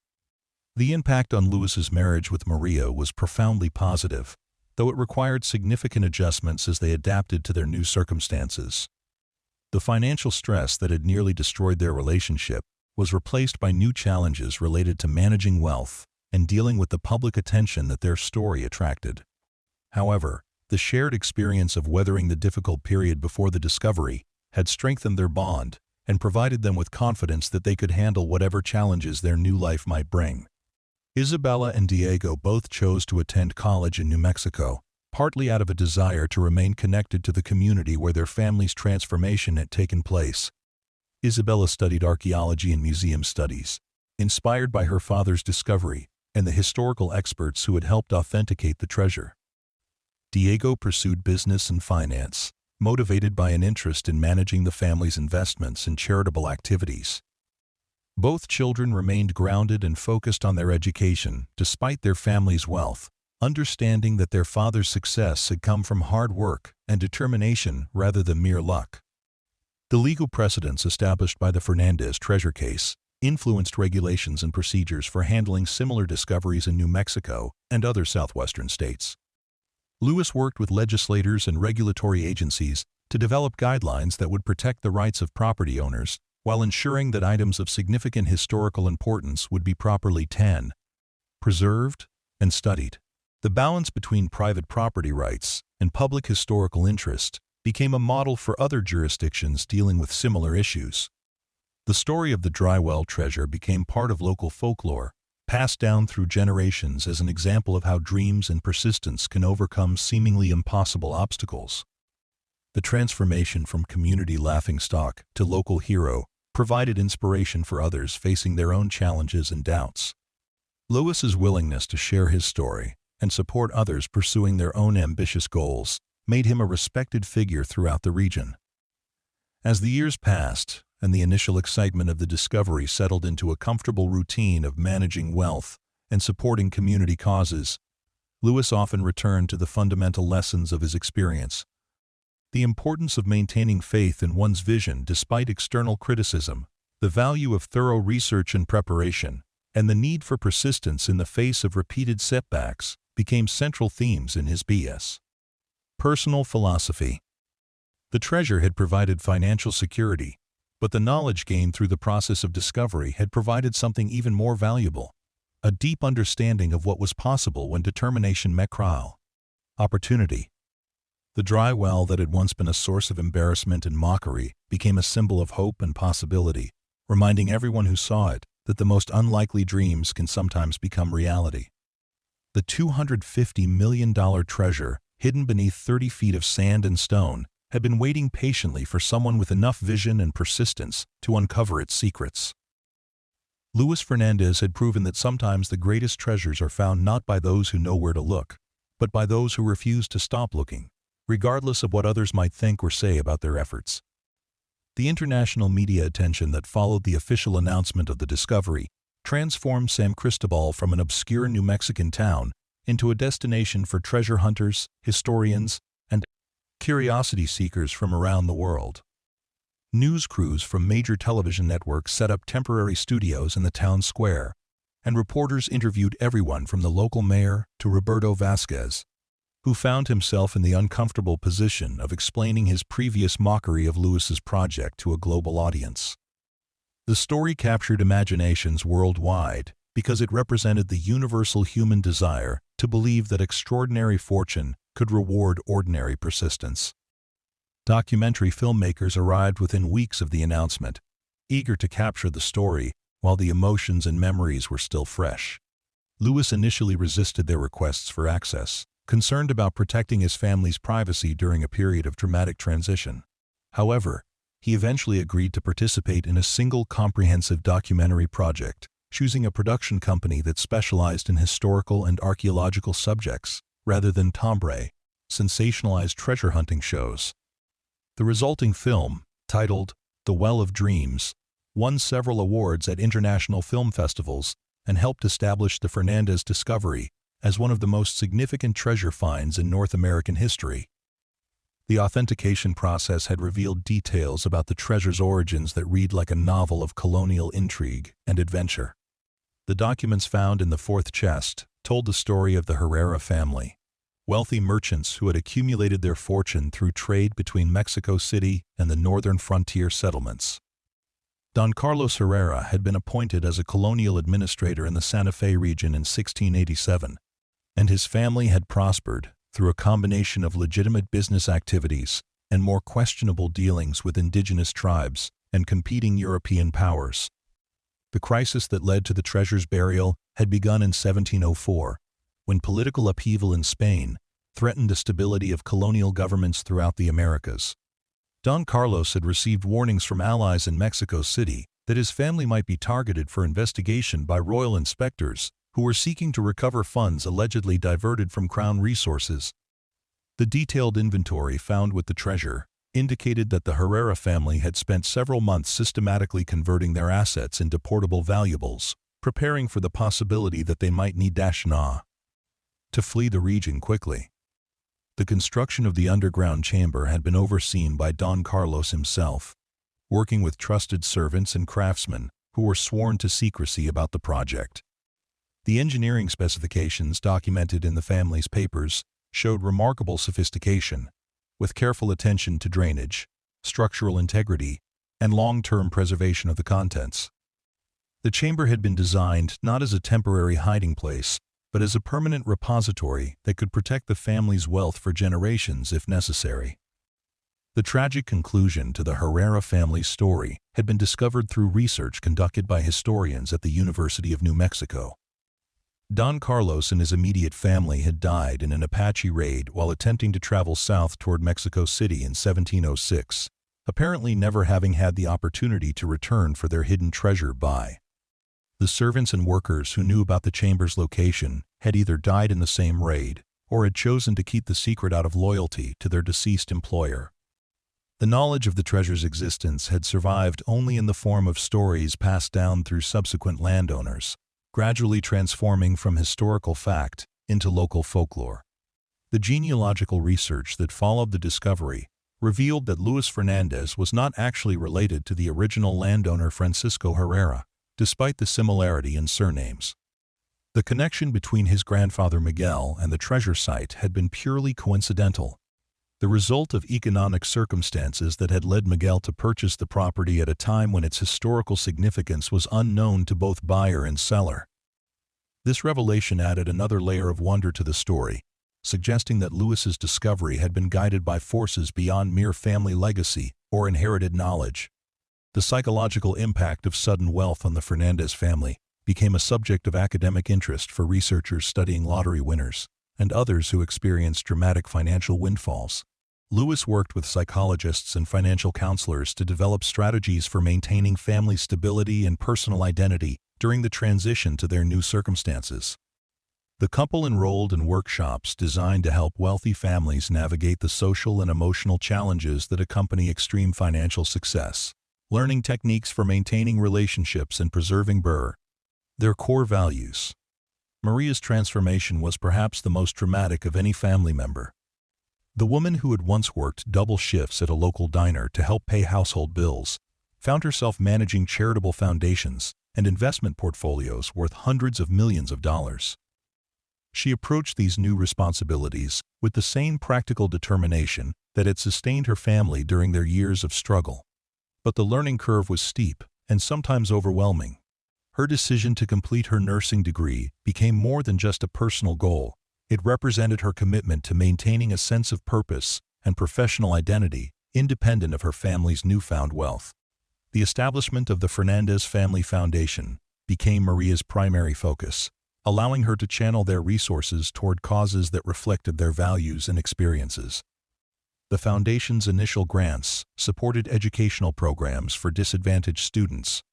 The impact on Lewis's marriage with Maria was profoundly positive, though it required significant adjustments as they adapted to their new circumstances. The financial stress that had nearly destroyed their relationship was replaced by new challenges related to managing wealth and dealing with the public attention that their story attracted. However, the shared experience of weathering the difficult period before the discovery had strengthened their bond and provided them with confidence that they could handle whatever challenges their new life might bring. Isabella and Diego both chose to attend college in New Mexico, partly out of a desire to remain connected to the community where their family's transformation had taken place. Isabella studied archaeology and museum studies, inspired by her father's discovery and the historical experts who had helped authenticate the treasure. Diego pursued business and finance, motivated by an interest in managing the family's investments and charitable activities. Both children remained grounded and focused on their education despite their family's wealth, understanding that their father's success had come from hard work and determination rather than mere luck. The legal precedents established by the Fernandez treasure case influenced regulations and procedures for handling similar discoveries in New Mexico and other southwestern states. Lewis worked with legislators and regulatory agencies to develop guidelines that would protect the rights of property owners while ensuring that items of significant historical importance would be properly preserved and studied. The balance between private property rights and public historical interest became a model for other jurisdictions dealing with similar issues. The story of the dry well treasure became part of local folklore, passed down through generations as an example of how dreams and persistence can overcome seemingly impossible obstacles. The transformation from community laughingstock to local hero provided inspiration for others facing their own challenges and doubts. Lewis's willingness to share his story and support others pursuing their own ambitious goals made him a respected figure throughout the region. As the years passed and the initial excitement of the discovery settled into a comfortable routine of managing wealth and supporting community causes, Lewis often returned to the fundamental lessons of his experience. The importance of maintaining faith in one's vision despite external criticism, the value of thorough research and preparation, and the need for persistence in the face of repeated setbacks became central themes in his personal philosophy. The treasure had provided financial security, but the knowledge gained through the process of discovery had provided something even more valuable, a deep understanding of what was possible when determination met opportunity. The dry well that had once been a source of embarrassment and mockery became a symbol of hope and possibility, reminding everyone who saw it that the most unlikely dreams can sometimes become reality. The $250 million treasure, hidden beneath 30 feet of sand and stone, had been waiting patiently for someone with enough vision and persistence to uncover its secrets. Luis Fernandez had proven that sometimes the greatest treasures are found not by those who know where to look, but by those who refuse to stop looking, regardless of what others might think or say about their efforts. The international media attention that followed the official announcement of the discovery transformed San Cristobal from an obscure New Mexican town into a destination for treasure hunters, historians, and curiosity seekers from around the world. News crews from major television networks set up temporary studios in the town square, and reporters interviewed everyone from the local mayor to Roberto Vasquez, who found himself in the uncomfortable position of explaining his previous mockery of Luis's project to a global audience. The story captured imaginations worldwide because it represented the universal human desire to believe that extraordinary fortune could reward ordinary persistence. Documentary filmmakers arrived within weeks of the announcement, eager to capture the story while the emotions and memories were still fresh. Luis initially resisted their requests for access, concerned about protecting his family's privacy during a period of dramatic transition. However, he eventually agreed to participate in a single comprehensive documentary project, choosing a production company that specialized in historical and archaeological subjects, rather than tomboy, sensationalized treasure hunting shows. The resulting film, titled The Well of Dreams, won several awards at international film festivals and helped establish the Fernandez discovery as one of the most significant treasure finds in North American history. The authentication process had revealed details about the treasure's origins that read like a novel of colonial intrigue and adventure. The documents found in the fourth chest told the story of the Herrera family, wealthy merchants who had accumulated their fortune through trade between Mexico City and the northern frontier settlements. Don Carlos Herrera had been appointed as a colonial administrator in the Santa Fe region in 1687, and his family had prospered through a combination of legitimate business activities and more questionable dealings with indigenous tribes and competing European powers. The crisis that led to the treasure's burial had begun in 1704, when political upheaval in Spain threatened the stability of colonial governments throughout the Americas. Don Carlos had received warnings from allies in Mexico City that his family might be targeted for investigation by royal inspectors who were seeking to recover funds allegedly diverted from crown resources. The detailed inventory found with the treasure indicated that the Herrera family had spent several months systematically converting their assets into portable valuables, preparing for the possibility that they might need to flee the region quickly. The construction of the underground chamber had been overseen by Don Carlos himself, working with trusted servants and craftsmen who were sworn to secrecy about the project. The engineering specifications documented in the family's papers showed remarkable sophistication, with careful attention to drainage, structural integrity, and long-term preservation of the contents. The chamber had been designed not as a temporary hiding place, but as a permanent repository that could protect the family's wealth for generations if necessary. The tragic conclusion to the Herrera family's story had been discovered through research conducted by historians at the University of New Mexico. Don Carlos and his immediate family had died in an Apache raid while attempting to travel south toward Mexico City in 1706, apparently never having had the opportunity to return for their hidden treasure by. The servants and workers who knew about the chamber's location had either died in the same raid or had chosen to keep the secret out of loyalty to their deceased employer. The knowledge of the treasure's existence had survived only in the form of stories passed down through subsequent landowners, gradually transforming from historical fact into local folklore. The genealogical research that followed the discovery revealed that Luis Fernandez was not actually related to the original landowner Francisco Herrera, despite the similarity in surnames. The connection between his grandfather Miguel and the treasure site had been purely coincidental, the result of economic circumstances that had led Miguel to purchase the property at a time when its historical significance was unknown to both buyer and seller. This revelation added another layer of wonder to the story, suggesting that Luis's discovery had been guided by forces beyond mere family legacy or inherited knowledge. The psychological impact of sudden wealth on the Fernandez family became a subject of academic interest for researchers studying lottery winners and others who experienced dramatic financial windfalls. Lewis worked with psychologists and financial counselors to develop strategies for maintaining family stability and personal identity during the transition to their new circumstances. The couple enrolled in workshops designed to help wealthy families navigate the social and emotional challenges that accompany extreme financial success, learning techniques for maintaining relationships and preserving their core values. Maria's transformation was perhaps the most dramatic of any family member. The woman who had once worked double shifts at a local diner to help pay household bills found herself managing charitable foundations and investment portfolios worth hundreds of millions of dollars. She approached these new responsibilities with the same practical determination that had sustained her family during their years of struggle. But the learning curve was steep and sometimes overwhelming. Her decision to complete her nursing degree became more than just a personal goal. It represented her commitment to maintaining a sense of purpose and professional identity, independent of her family's newfound wealth. The establishment of the Fernandez Family Foundation became Maria's primary focus, allowing her to channel their resources toward causes that reflected their values and experiences. The foundation's initial grants supported educational programs for disadvantaged students,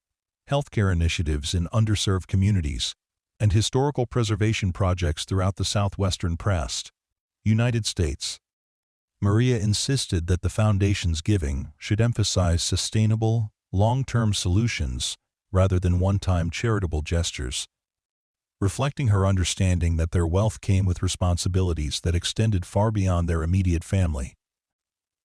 healthcare initiatives in underserved communities, and historical preservation projects throughout the southwestern United States. Maria insisted that the foundation's giving should emphasize sustainable, long-term solutions rather than one-time charitable gestures, reflecting her understanding that their wealth came with responsibilities that extended far beyond their immediate family.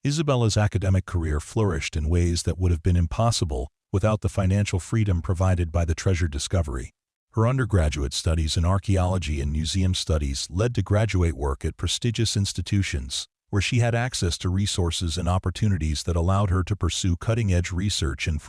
Isabella's academic career flourished in ways that would have been impossible without the financial freedom provided by the treasure discovery. Her undergraduate studies in archaeology and museum studies led to graduate work at prestigious institutions, where she had access to resources and opportunities that allowed her to pursue cutting-edge research in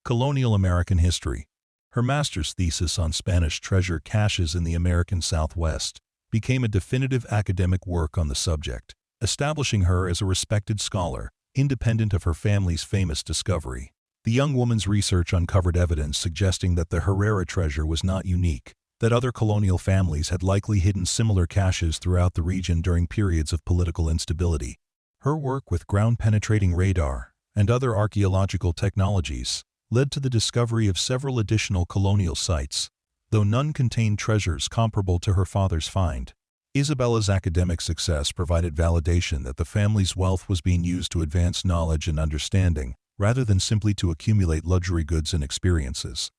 colonial American history. Her master's thesis on Spanish treasure caches in the American Southwest became a definitive academic work on the subject, establishing her as a respected scholar, independent of her family's famous discovery. The young woman's research uncovered evidence suggesting that the Herrera treasure was not unique, that other colonial families had likely hidden similar caches throughout the region during periods of political instability. Her work with ground-penetrating radar and other archaeological technologies led to the discovery of several additional colonial sites, though none contained treasures comparable to her father's find. Isabella's academic success provided validation that the family's wealth was being used to advance knowledge and understanding, rather than simply to accumulate luxury goods and experiences.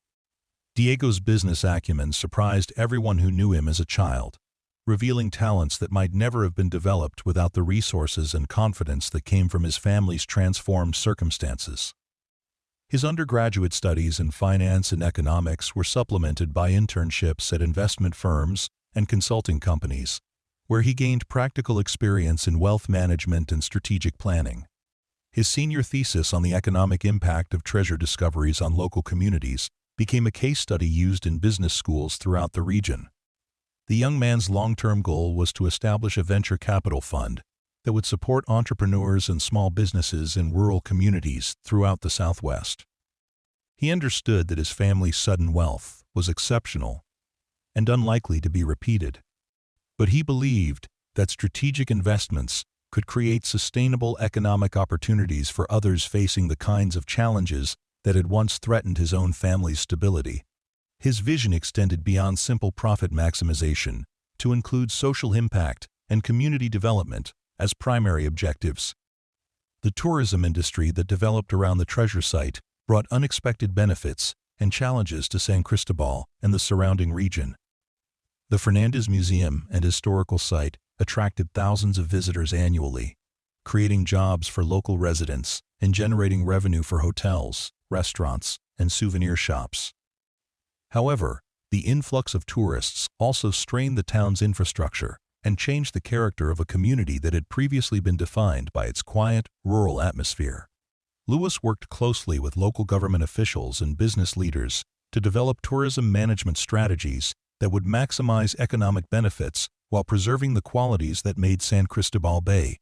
Diego's business acumen surprised everyone who knew him as a child, revealing talents that might never have been developed without the resources and confidence that came from his family's transformed circumstances. His undergraduate studies in finance and economics were supplemented by internships at investment firms and consulting companies, where he gained practical experience in wealth management and strategic planning. His senior thesis on the economic impact of treasure discoveries on local communities became a case study used in business schools throughout the region. The young man's long-term goal was to establish a venture capital fund that would support entrepreneurs and small businesses in rural communities throughout the Southwest. He understood that his family's sudden wealth was exceptional and unlikely to be repeated, but he believed that strategic investments could create sustainable economic opportunities for others facing the kinds of challenges that had once threatened his own family's stability. His vision extended beyond simple profit maximization to include social impact and community development as primary objectives. The tourism industry that developed around the treasure site brought unexpected benefits and challenges to San Cristobal and the surrounding region. The Fernandez Museum and Historical Site attracted thousands of visitors annually, creating jobs for local residents and generating revenue for hotels, restaurants, and souvenir shops. However, the influx of tourists also strained the town's infrastructure and changed the character of a community that had previously been defined by its quiet, rural atmosphere. Lewis worked closely with local government officials and business leaders to develop tourism management strategies that would maximize economic benefits while preserving the qualities that made San Cristobal Bay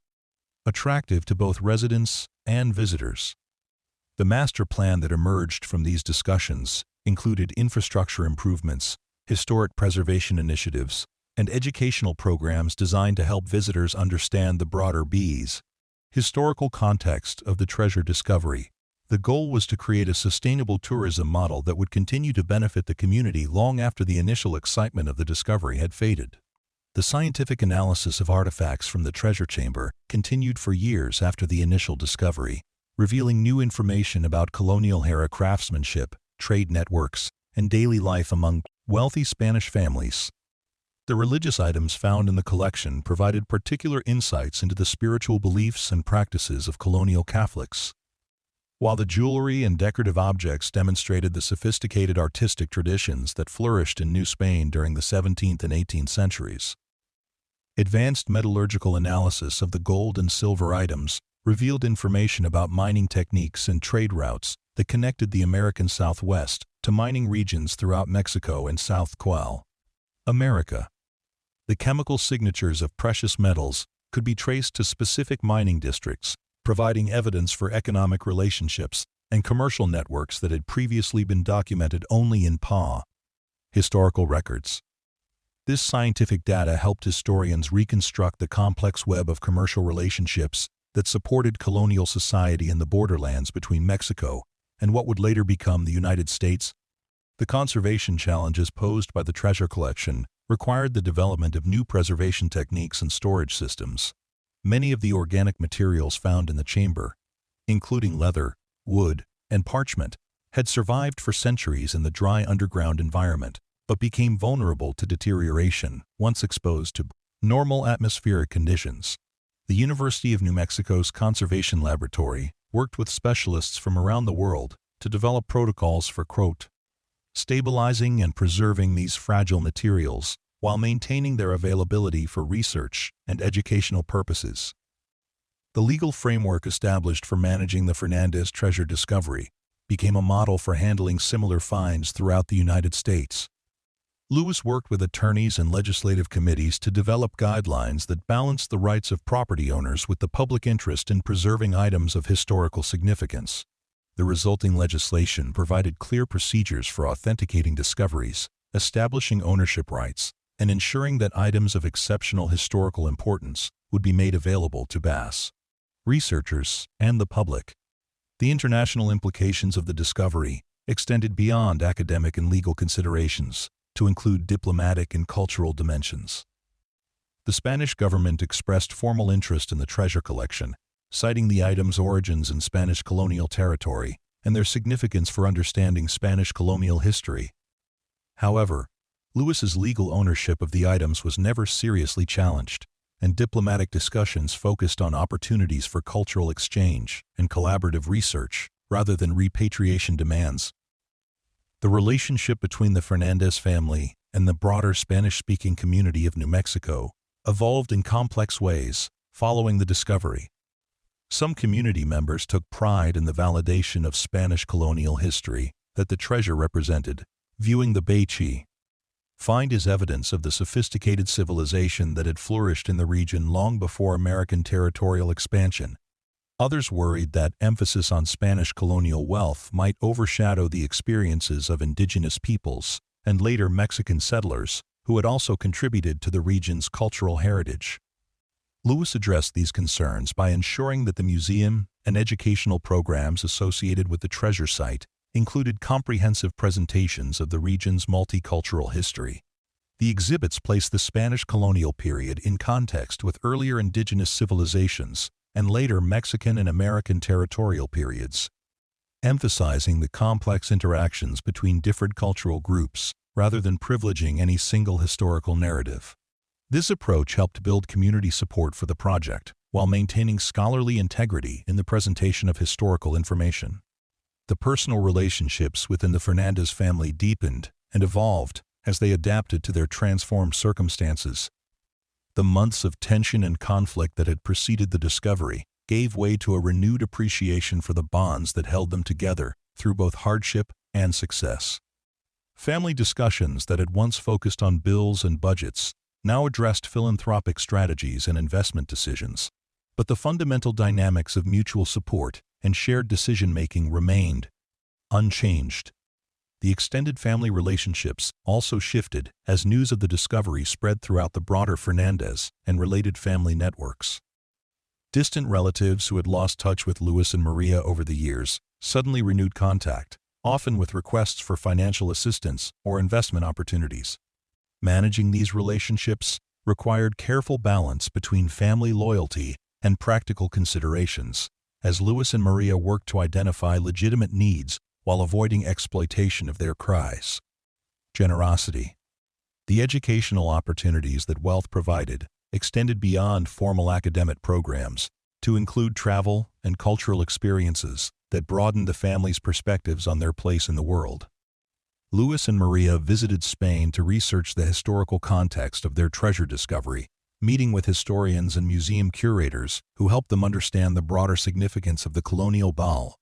attractive to both residents and visitors. The master plan that emerged from these discussions included infrastructure improvements, historic preservation initiatives, and educational programs designed to help visitors understand the broader historical context of the treasure discovery. The goal was to create a sustainable tourism model that would continue to benefit the community long after the initial excitement of the discovery had faded. The scientific analysis of artifacts from the treasure chamber continued for years after the initial discovery, revealing new information about colonial era craftsmanship, trade networks, and daily life among wealthy Spanish families. The religious items found in the collection provided particular insights into the spiritual beliefs and practices of colonial Catholics, while the jewelry and decorative objects demonstrated the sophisticated artistic traditions that flourished in New Spain during the 17th and 18th centuries. Advanced metallurgical analysis of the gold and silver items revealed information about mining techniques and trade routes that connected the American Southwest to mining regions throughout Mexico and South America. The chemical signatures of precious metals could be traced to specific mining districts, providing evidence for economic relationships and commercial networks that had previously been documented only in historical records. This scientific data helped historians reconstruct the complex web of commercial relationships that supported colonial society in the borderlands between Mexico and what would later become the United States. The conservation challenges posed by the treasure collection required the development of new preservation techniques and storage systems. Many of the organic materials found in the chamber, including leather, wood, and parchment, had survived for centuries in the dry underground environment, but became vulnerable to deterioration once exposed to normal atmospheric conditions. The University of New Mexico's Conservation Laboratory worked with specialists from around the world to develop protocols for stabilizing and preserving these fragile materials while maintaining their availability for research and educational purposes. The legal framework established for managing the Fernandez treasure discovery became a model for handling similar finds throughout the United States. Lewis worked with attorneys and legislative committees to develop guidelines that balanced the rights of property owners with the public interest in preserving items of historical significance. The resulting legislation provided clear procedures for authenticating discoveries, establishing ownership rights, and ensuring that items of exceptional historical importance would be made available to researchers and the public. The international implications of the discovery extended beyond academic and legal considerations to include diplomatic and cultural dimensions. The Spanish government expressed formal interest in the treasure collection, citing the item's origins in Spanish colonial territory and their significance for understanding Spanish colonial history. However, Lewis's legal ownership of the items was never seriously challenged, and diplomatic discussions focused on opportunities for cultural exchange and collaborative research rather than repatriation demands. The relationship between the Fernandez family and the broader Spanish-speaking community of New Mexico evolved in complex ways following the discovery. Some community members took pride in the validation of Spanish colonial history that the treasure represented, viewing the find as evidence of the sophisticated civilization that had flourished in the region long before American territorial expansion. Others worried that emphasis on Spanish colonial wealth might overshadow the experiences of indigenous peoples and later Mexican settlers who had also contributed to the region's cultural heritage. Lewis addressed these concerns by ensuring that the museum and educational programs associated with the treasure site included comprehensive presentations of the region's multicultural history. The exhibits placed the Spanish colonial period in context with earlier indigenous civilizations and later Mexican and American territorial periods, emphasizing the complex interactions between different cultural groups rather than privileging any single historical narrative. This approach helped build community support for the project while maintaining scholarly integrity in the presentation of historical information. The personal relationships within the Fernandez family deepened and evolved as they adapted to their transformed circumstances. The months of tension and conflict that had preceded the discovery gave way to a renewed appreciation for the bonds that held them together through both hardship and success. Family discussions that had once focused on bills and budgets now addressed philanthropic strategies and investment decisions. But the fundamental dynamics of mutual support and shared decision-making remained unchanged. The extended family relationships also shifted as news of the discovery spread throughout the broader Fernandez and related family networks. Distant relatives who had lost touch with Luis and Maria over the years suddenly renewed contact, often with requests for financial assistance or investment opportunities. Managing these relationships required careful balance between family loyalty and practical considerations, as Luis and Maria worked to identify legitimate needs while avoiding exploitation of their cries. Generosity. The educational opportunities that wealth provided extended beyond formal academic programs to include travel and cultural experiences that broadened the family's perspectives on their place in the world. Luis and Maria visited Spain to research the historical context of their treasure discovery, meeting with historians and museum curators who helped them understand the broader significance of the colonial Baal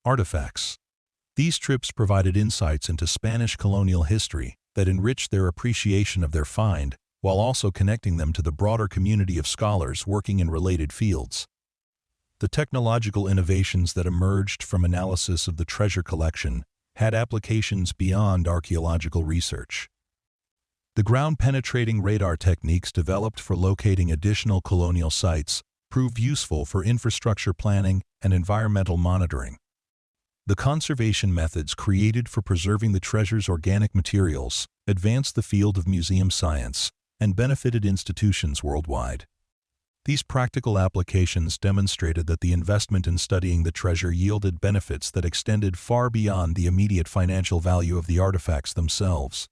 artifacts. These trips provided insights into Spanish colonial history that enriched their appreciation of their find while also connecting them to the broader community of scholars working in related fields. The technological innovations that emerged from analysis of the treasure collection had applications beyond archaeological research. The ground-penetrating radar techniques developed for locating additional colonial sites proved useful for infrastructure planning and environmental monitoring. The conservation methods created for preserving the treasure's organic materials advanced the field of museum science and benefited institutions worldwide. These practical applications demonstrated that the investment in studying the treasure yielded benefits that extended far beyond the immediate financial value of the artifacts themselves.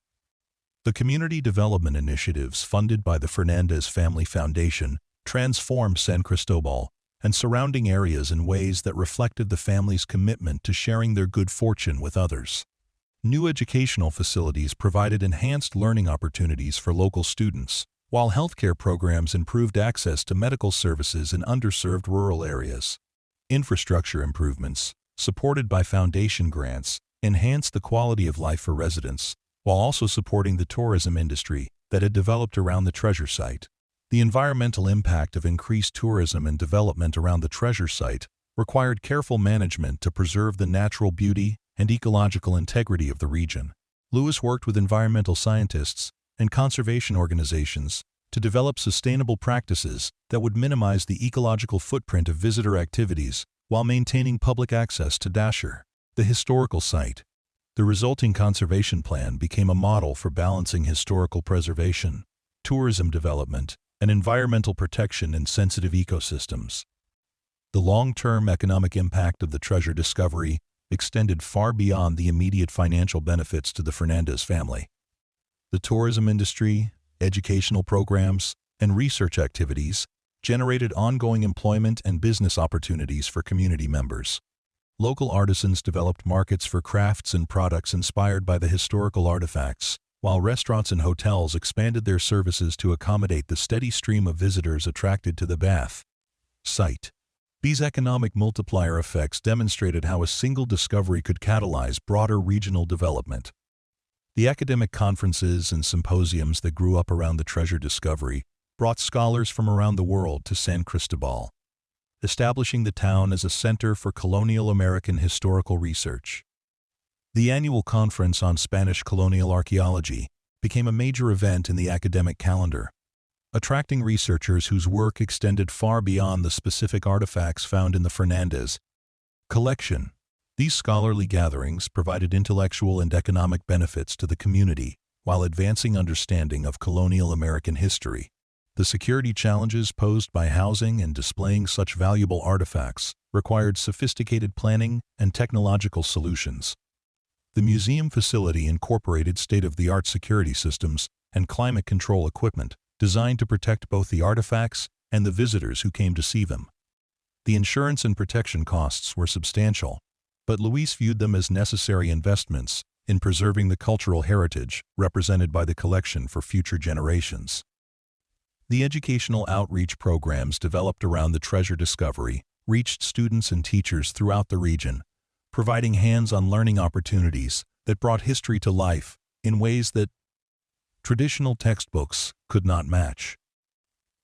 The community development initiatives funded by the Fernandez Family Foundation transformed San Cristobal and surrounding areas in ways that reflected the family's commitment to sharing their good fortune with others. New educational facilities provided enhanced learning opportunities for local students, while healthcare programs improved access to medical services in underserved rural areas. Infrastructure improvements, supported by foundation grants, enhanced the quality of life for residents, while also supporting the tourism industry that had developed around the treasure site. The environmental impact of increased tourism and development around the treasure site required careful management to preserve the natural beauty and ecological integrity of the region. Luis worked with environmental scientists and conservation organizations to develop sustainable practices that would minimize the ecological footprint of visitor activities while maintaining public access to Dasher, the historical site. The resulting conservation plan became a model for balancing historical preservation, tourism development, and environmental protection in sensitive ecosystems. The long-term economic impact of the treasure discovery extended far beyond the immediate financial benefits to the Fernandez family. The tourism industry, educational programs, and research activities generated ongoing employment and business opportunities for community members. Local artisans developed markets for crafts and products inspired by the historical artifacts, while restaurants and hotels expanded their services to accommodate the steady stream of visitors attracted to the Bath site. These economic multiplier effects demonstrated how a single discovery could catalyze broader regional development. The academic conferences and symposiums that grew up around the treasure discovery brought scholars from around the world to San Cristobal, establishing the town as a center for colonial American historical research. The annual Conference on Spanish Colonial Archaeology became a major event in the academic calendar, attracting researchers whose work extended far beyond the specific artifacts found in the Fernandez collection. These scholarly gatherings provided intellectual and economic benefits to the community while advancing understanding of colonial American history. The security challenges posed by housing and displaying such valuable artifacts required sophisticated planning and technological solutions. The museum facility incorporated state-of-the-art security systems and climate control equipment designed to protect both the artifacts and the visitors who came to see them. The insurance and protection costs were substantial, but Luis viewed them as necessary investments in preserving the cultural heritage represented by the collection for future generations. The educational outreach programs developed around the treasure discovery reached students and teachers throughout the region, providing hands-on learning opportunities that brought history to life in ways that traditional textbooks could not match.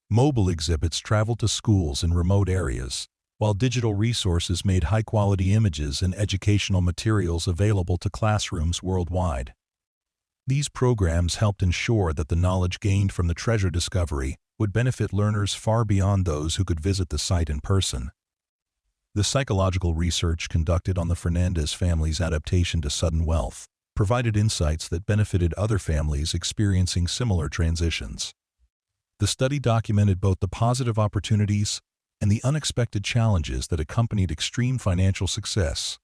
Mobile exhibits traveled to schools in remote areas, while digital resources made high-quality images and educational materials available to classrooms worldwide. These programs helped ensure that the knowledge gained from the treasure discovery would benefit learners far beyond those who could visit the site in person. The psychological research conducted on the Fernandez family's adaptation to sudden wealth provided insights that benefited other families experiencing similar transitions. The study documented both the positive opportunities and the unexpected challenges that accompanied extreme financial success,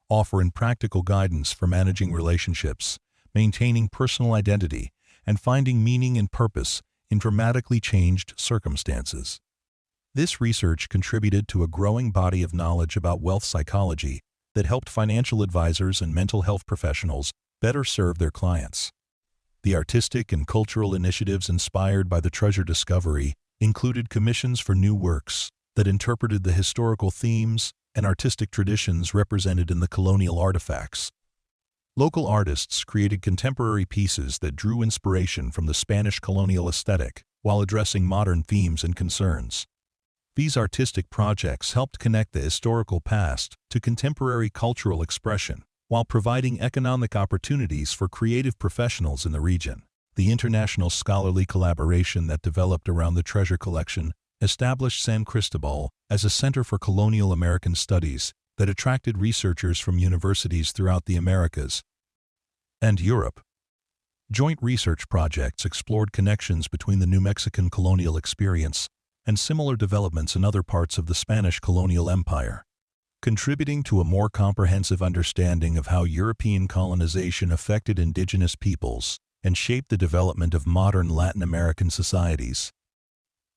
offering practical guidance for managing relationships, maintaining personal identity, and finding meaning and purpose in dramatically changed circumstances. This research contributed to a growing body of knowledge about wealth psychology that helped financial advisors and mental health professionals better serve their clients. The artistic and cultural initiatives inspired by the treasure discovery included commissions for new works that interpreted the historical themes and artistic traditions represented in the colonial artifacts. Local artists created contemporary pieces that drew inspiration from the Spanish colonial aesthetic while addressing modern themes and concerns. These artistic projects helped connect the historical past to contemporary cultural expression while providing economic opportunities for creative professionals in the region. The international scholarly collaboration that developed around the treasure collection established San Cristobal as a center for colonial American studies that attracted researchers from universities throughout the Americas and Europe. Joint research projects explored connections between the New Mexican colonial experience and similar developments in other parts of the Spanish colonial empire, contributing to a more comprehensive understanding of how European colonization affected indigenous peoples and shaped the development of modern Latin American societies.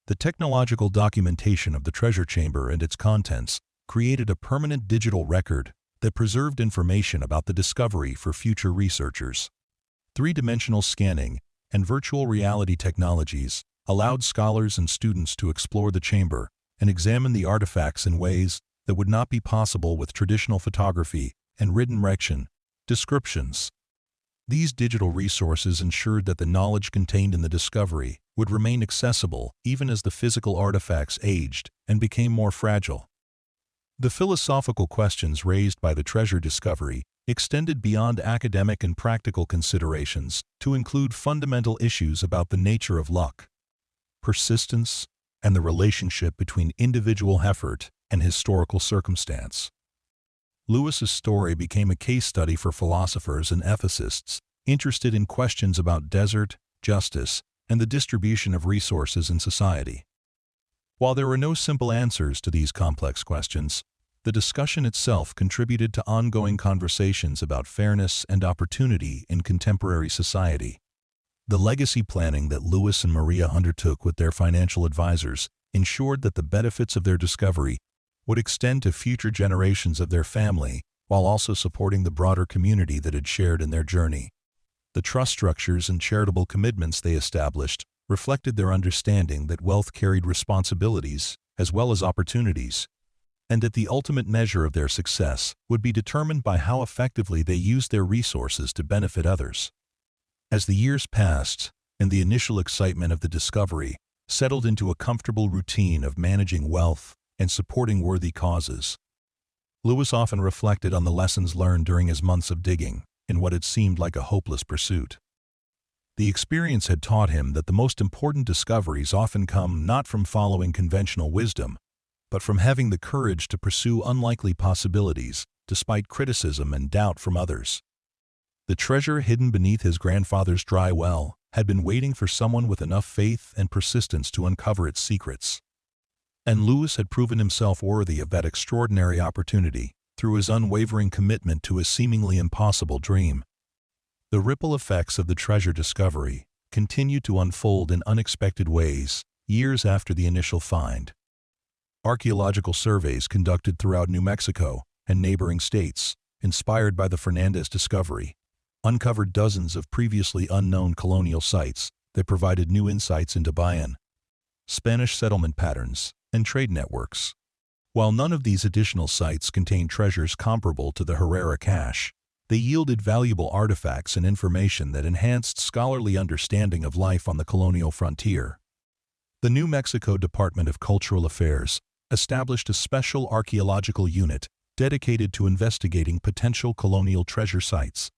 The technological documentation of the treasure chamber and its contents created a permanent digital record that preserved information about the discovery for future researchers. Three-dimensional scanning and virtual reality technologies allowed scholars and students to explore the chamber and examine the artifacts in ways that would not be possible with traditional photography and written descriptions. These digital resources ensured that the knowledge contained in the discovery would remain accessible even as the physical artifacts aged and became more fragile. The philosophical questions raised by the treasure discovery extended beyond academic and practical considerations to include fundamental issues about the nature of luck, persistence, and the relationship between individual effort and historical circumstance. Lewis's story became a case study for philosophers and ethicists interested in questions about desert, justice, and the distribution of resources in society. While there were no simple answers to these complex questions, the discussion itself contributed to ongoing conversations about fairness and opportunity in contemporary society. The legacy planning that Lewis and Maria undertook with their financial advisors ensured that the benefits of their discovery would extend to future generations of their family while also supporting the broader community that had shared in their journey. The trust structures and charitable commitments they established reflected their understanding that wealth carried responsibilities as well as opportunities, and that the ultimate measure of their success would be determined by how effectively they used their resources to benefit others. As the years passed, and the initial excitement of the discovery settled into a comfortable routine of managing wealth and supporting worthy causes, Lewis often reflected on the lessons learned during his months of digging in what had seemed like a hopeless pursuit. The experience had taught him that the most important discoveries often come not from following conventional wisdom, but from having the courage to pursue unlikely possibilities despite criticism and doubt from others. The treasure hidden beneath his grandfather's dry well had been waiting for someone with enough faith and persistence to uncover its secrets. And Lewis had proven himself worthy of that extraordinary opportunity through his unwavering commitment to a seemingly impossible dream. The ripple effects of the treasure discovery continued to unfold in unexpected ways years after the initial find. Archaeological surveys conducted throughout New Mexico and neighboring states, inspired by the Fernandez discovery, uncovered dozens of previously unknown colonial sites that provided new insights into Bayan, Spanish settlement patterns, and trade networks. While none of these additional sites contained treasures comparable to the Herrera cache, they yielded valuable artifacts and information that enhanced scholarly understanding of life on the colonial frontier. The New Mexico Department of Cultural Affairs established a special archaeological unit dedicated to investigating potential colonial treasure sites.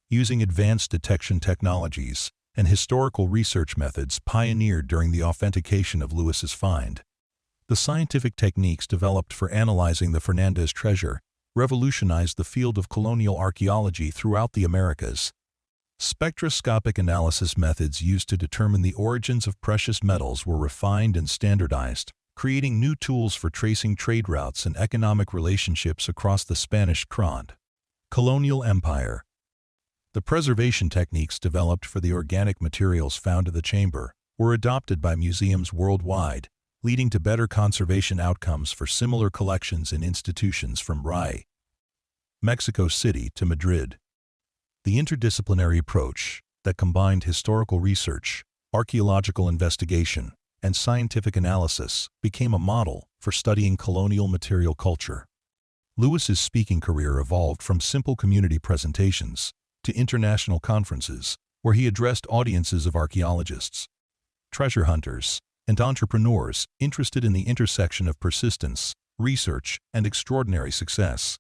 Using advanced detection technologies and historical research methods pioneered during the authentication of Lewis's find, the scientific techniques developed for analyzing the Fernandez treasure revolutionized the field of colonial archaeology throughout the Americas. Spectroscopic analysis methods used to determine the origins of precious metals were refined and standardized, creating new tools for tracing trade routes and economic relationships across the Spanish Crown. Colonial Empire. The preservation techniques developed for the organic materials found in the chamber were adopted by museums worldwide, leading to better conservation outcomes for similar collections and institutions from Mexico City to Madrid. The interdisciplinary approach that combined historical research, archaeological investigation, and scientific analysis became a model for studying colonial material culture. Lewis's speaking career evolved from simple community presentations to international conferences where he addressed audiences of archaeologists, treasure hunters, and entrepreneurs interested in the intersection of persistence, research, and extraordinary success.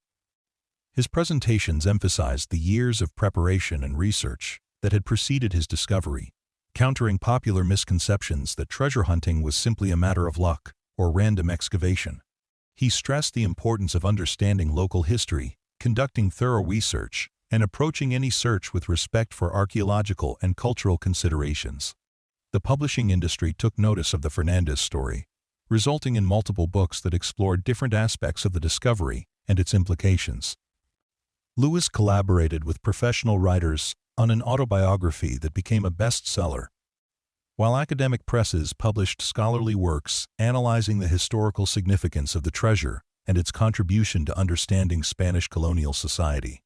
His presentations emphasized the years of preparation and research that had preceded his discovery, countering popular misconceptions that treasure hunting was simply a matter of luck or random excavation. He stressed the importance of understanding local history, conducting thorough research, and approaching any search with respect for archaeological and cultural considerations. The publishing industry took notice of the Fernandez story, resulting in multiple books that explored different aspects of the discovery and its implications. Lewis collaborated with professional writers on an autobiography that became a bestseller, while academic presses published scholarly works analyzing the historical significance of the treasure and its contribution to understanding Spanish colonial society.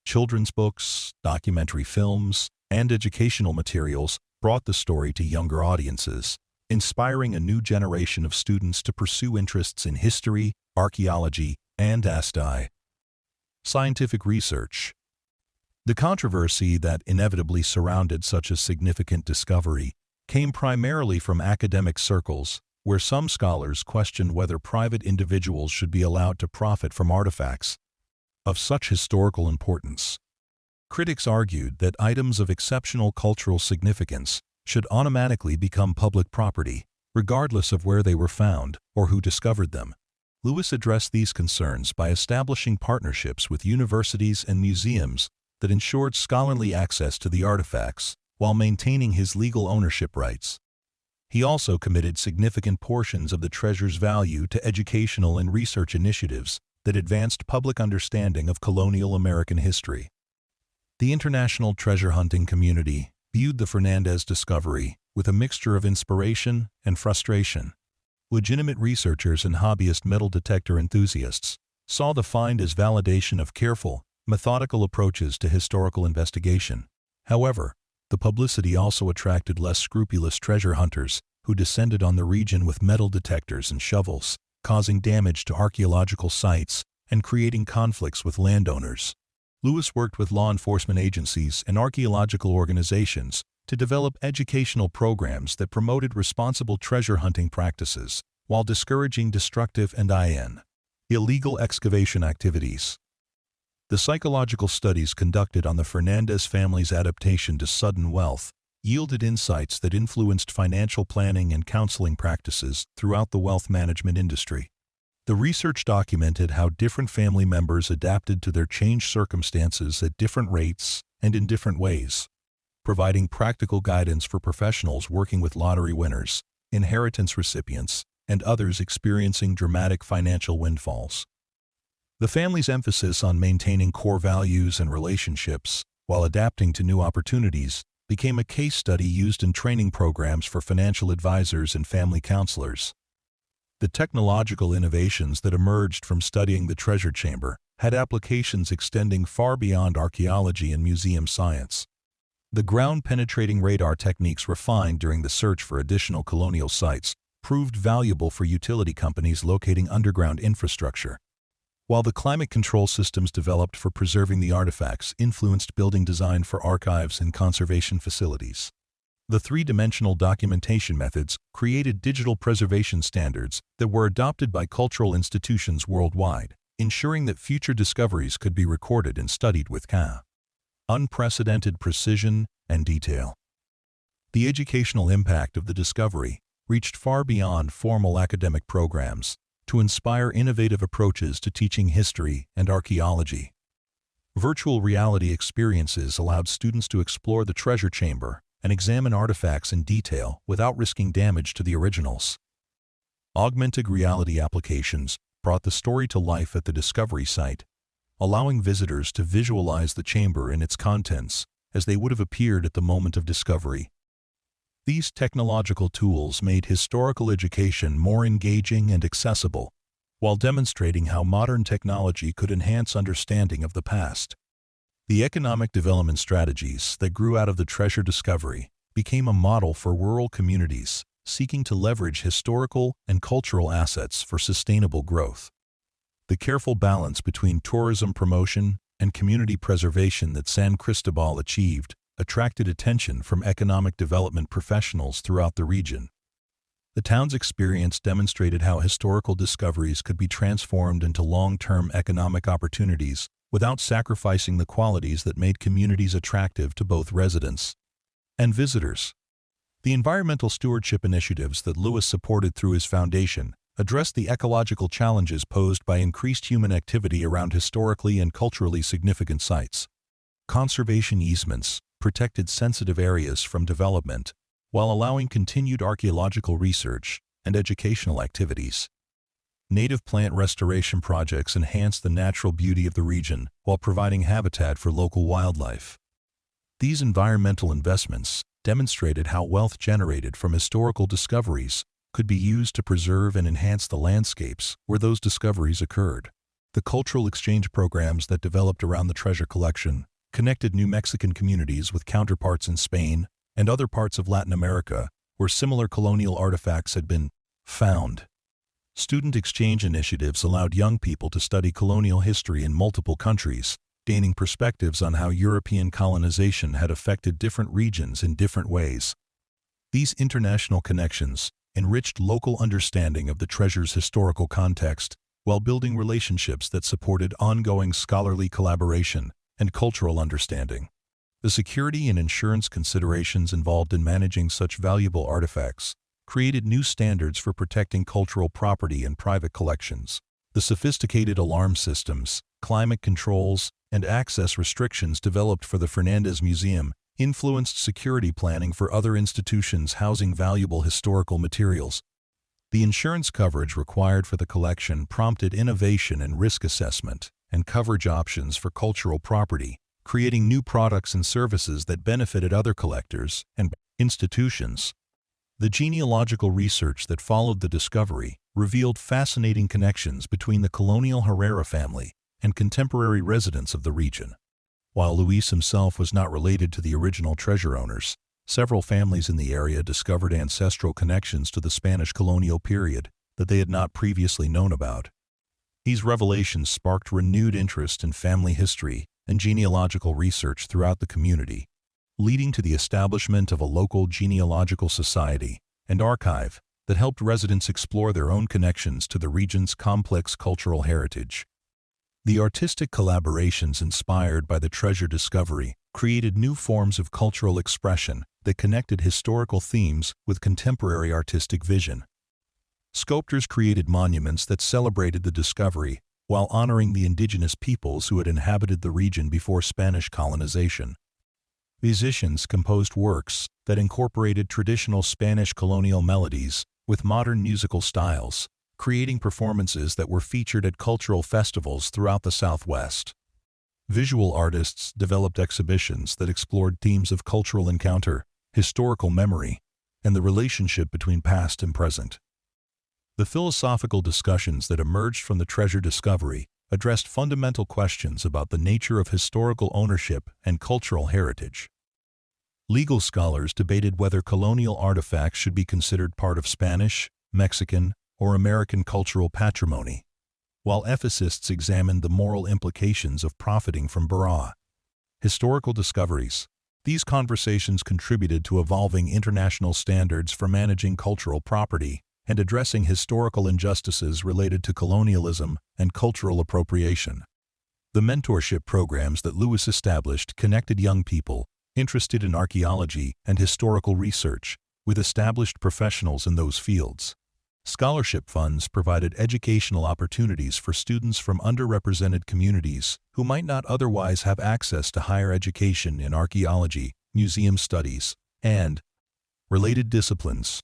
Children's books, documentary films, and educational materials brought the story to younger audiences, inspiring a new generation of students to pursue interests in history, archaeology, and scientific research. The controversy that inevitably surrounded such a significant discovery came primarily from academic circles, where some scholars questioned whether private individuals should be allowed to profit from artifacts of such historical importance. Critics argued that items of exceptional cultural significance should automatically become public property, regardless of where they were found or who discovered them. Lewis addressed these concerns by establishing partnerships with universities and museums that ensured scholarly access to the artifacts while maintaining his legal ownership rights. He also committed significant portions of the treasure's value to educational and research initiatives that advanced public understanding of colonial American history. The international treasure hunting community viewed the Fernandez discovery with a mixture of inspiration and frustration. Legitimate researchers and hobbyist metal detector enthusiasts saw the find as validation of careful, methodical approaches to historical investigation. However, the publicity also attracted less scrupulous treasure hunters who descended on the region with metal detectors and shovels, causing damage to archaeological sites and creating conflicts with landowners. Lewis worked with law enforcement agencies and archaeological organizations to develop educational programs that promoted responsible treasure hunting practices while discouraging destructive and illegal excavation activities. The psychological studies conducted on the Fernandez family's adaptation to sudden wealth yielded insights that influenced financial planning and counseling practices throughout the wealth management industry. The research documented how different family members adapted to their changed circumstances at different rates and in different ways, providing practical guidance for professionals working with lottery winners, inheritance recipients, and others experiencing dramatic financial windfalls. The family's emphasis on maintaining core values and relationships while adapting to new opportunities became a case study used in training programs for financial advisors and family counselors. The technological innovations that emerged from studying the treasure chamber had applications extending far beyond archaeology and museum science. The ground-penetrating radar techniques refined during the search for additional colonial sites proved valuable for utility companies locating underground infrastructure, while the climate control systems developed for preserving the artifacts influenced building design for archives and conservation facilities. The three-dimensional documentation methods created digital preservation standards that were adopted by cultural institutions worldwide, ensuring that future discoveries could be recorded and studied with unprecedented precision and detail. The educational impact of the discovery reached far beyond formal academic programs to inspire innovative approaches to teaching history and archaeology. Virtual reality experiences allowed students to explore the treasure chamber and examine artifacts in detail without risking damage to the originals. Augmented reality applications brought the story to life at the discovery site, allowing visitors to visualize the chamber and its contents as they would have appeared at the moment of discovery. These technological tools made historical education more engaging and accessible, while demonstrating how modern technology could enhance understanding of the past. The economic development strategies that grew out of the treasure discovery became a model for rural communities seeking to leverage historical and cultural assets for sustainable growth. The careful balance between tourism promotion and community preservation that San Cristobal achieved attracted attention from economic development professionals throughout the region. The town's experience demonstrated how historical discoveries could be transformed into long-term economic opportunities without sacrificing the qualities that made communities attractive to both residents and visitors. The environmental stewardship initiatives that Lewis supported through his foundation addressed the ecological challenges posed by increased human activity around historically and culturally significant sites. Conservation easements protected sensitive areas from development, while allowing continued archaeological research and educational activities. Native plant restoration projects enhanced the natural beauty of the region while providing habitat for local wildlife. These environmental investments demonstrated how wealth generated from historical discoveries could be used to preserve and enhance the landscapes where those discoveries occurred. The cultural exchange programs that developed around the treasure collection connected New Mexican communities with counterparts in Spain and other parts of Latin America where similar colonial artifacts had been found. Student exchange initiatives allowed young people to study colonial history in multiple countries, gaining perspectives on how European colonization had affected different regions in different ways. These international connections enriched local understanding of the treasure's historical context while building relationships that supported ongoing scholarly collaboration and cultural understanding. The security and insurance considerations involved in managing such valuable artifacts created new standards for protecting cultural property and private collections. The sophisticated alarm systems, climate controls, and access restrictions developed for the Fernandez Museum influenced security planning for other institutions housing valuable historical materials. The insurance coverage required for the collection prompted innovation in risk assessment and coverage options for cultural property, creating new products and services that benefited other collectors and institutions. The genealogical research that followed the discovery revealed fascinating connections between the colonial Herrera family and contemporary residents of the region. While Luis himself was not related to the original treasure owners, several families in the area discovered ancestral connections to the Spanish colonial period that they had not previously known about. These revelations sparked renewed interest in family history and genealogical research throughout the community, leading to the establishment of a local genealogical society and archive that helped residents explore their own connections to the region's complex cultural heritage. The artistic collaborations inspired by the treasure discovery created new forms of cultural expression that connected historical themes with contemporary artistic vision. Sculptors created monuments that celebrated the discovery while honoring the indigenous peoples who had inhabited the region before Spanish colonization. Musicians composed works that incorporated traditional Spanish colonial melodies with modern musical styles, creating performances that were featured at cultural festivals throughout the Southwest. Visual artists developed exhibitions that explored themes of cultural encounter, historical memory, and the relationship between past and present. The philosophical discussions that emerged from the treasure discovery addressed fundamental questions about the nature of historical ownership and cultural heritage. Legal scholars debated whether colonial artifacts should be considered part of Spanish, Mexican, or American cultural patrimony, while ethicists examined the moral implications of profiting from historical discoveries These conversations contributed to evolving international standards for managing cultural property and addressing historical injustices related to colonialism and cultural appropriation. The mentorship programs that Lewis established connected young people interested in archaeology and historical research with established professionals in those fields. Scholarship funds provided educational opportunities for students from underrepresented communities who might not otherwise have access to higher education in archaeology, museum studies, and related disciplines.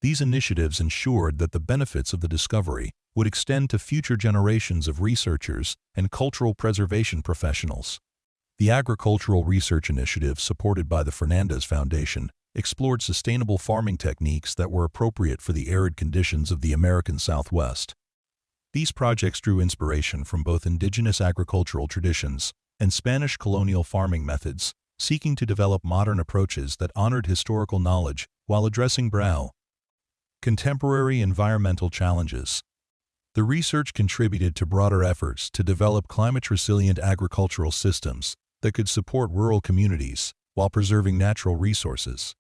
These initiatives ensured that the benefits of the discovery would extend to future generations of researchers and cultural preservation professionals. The Agricultural Research Initiative, supported by the Fernandez Foundation, explored sustainable farming techniques that were appropriate for the arid conditions of the American Southwest. These projects drew inspiration from both indigenous agricultural traditions and Spanish colonial farming methods, seeking to develop modern approaches that honored historical knowledge while addressing contemporary environmental challenges. The research contributed to broader efforts to develop climate-resilient agricultural systems that could support rural communities while preserving natural resources.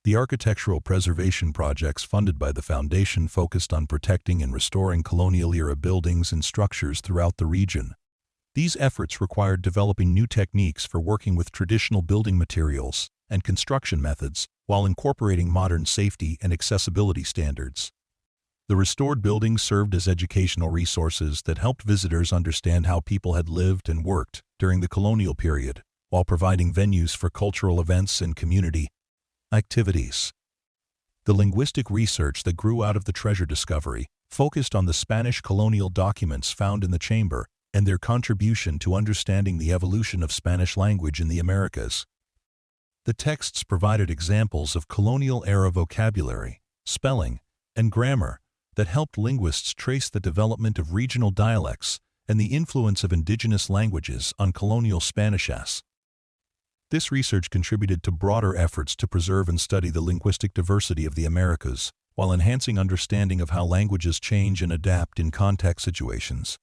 The architectural preservation projects funded by the Foundation focused on protecting and restoring colonial-era buildings and structures throughout the region. These efforts required developing new techniques for working with traditional building materials and construction methods while incorporating modern safety and accessibility standards. The restored buildings served as educational resources that helped visitors understand how people had lived and worked during the colonial period, while providing venues for cultural events and community activities. The linguistic research that grew out of the treasure discovery focused on the Spanish colonial documents found in the chamber and their contribution to understanding the evolution of Spanish language in the Americas. The texts provided examples of colonial-era vocabulary, spelling, and grammar that helped linguists trace the development of regional dialects and the influence of indigenous languages on colonial Spanish. This research contributed to broader efforts to preserve and study the linguistic diversity of the Americas, while enhancing understanding of how languages change and adapt in context situations.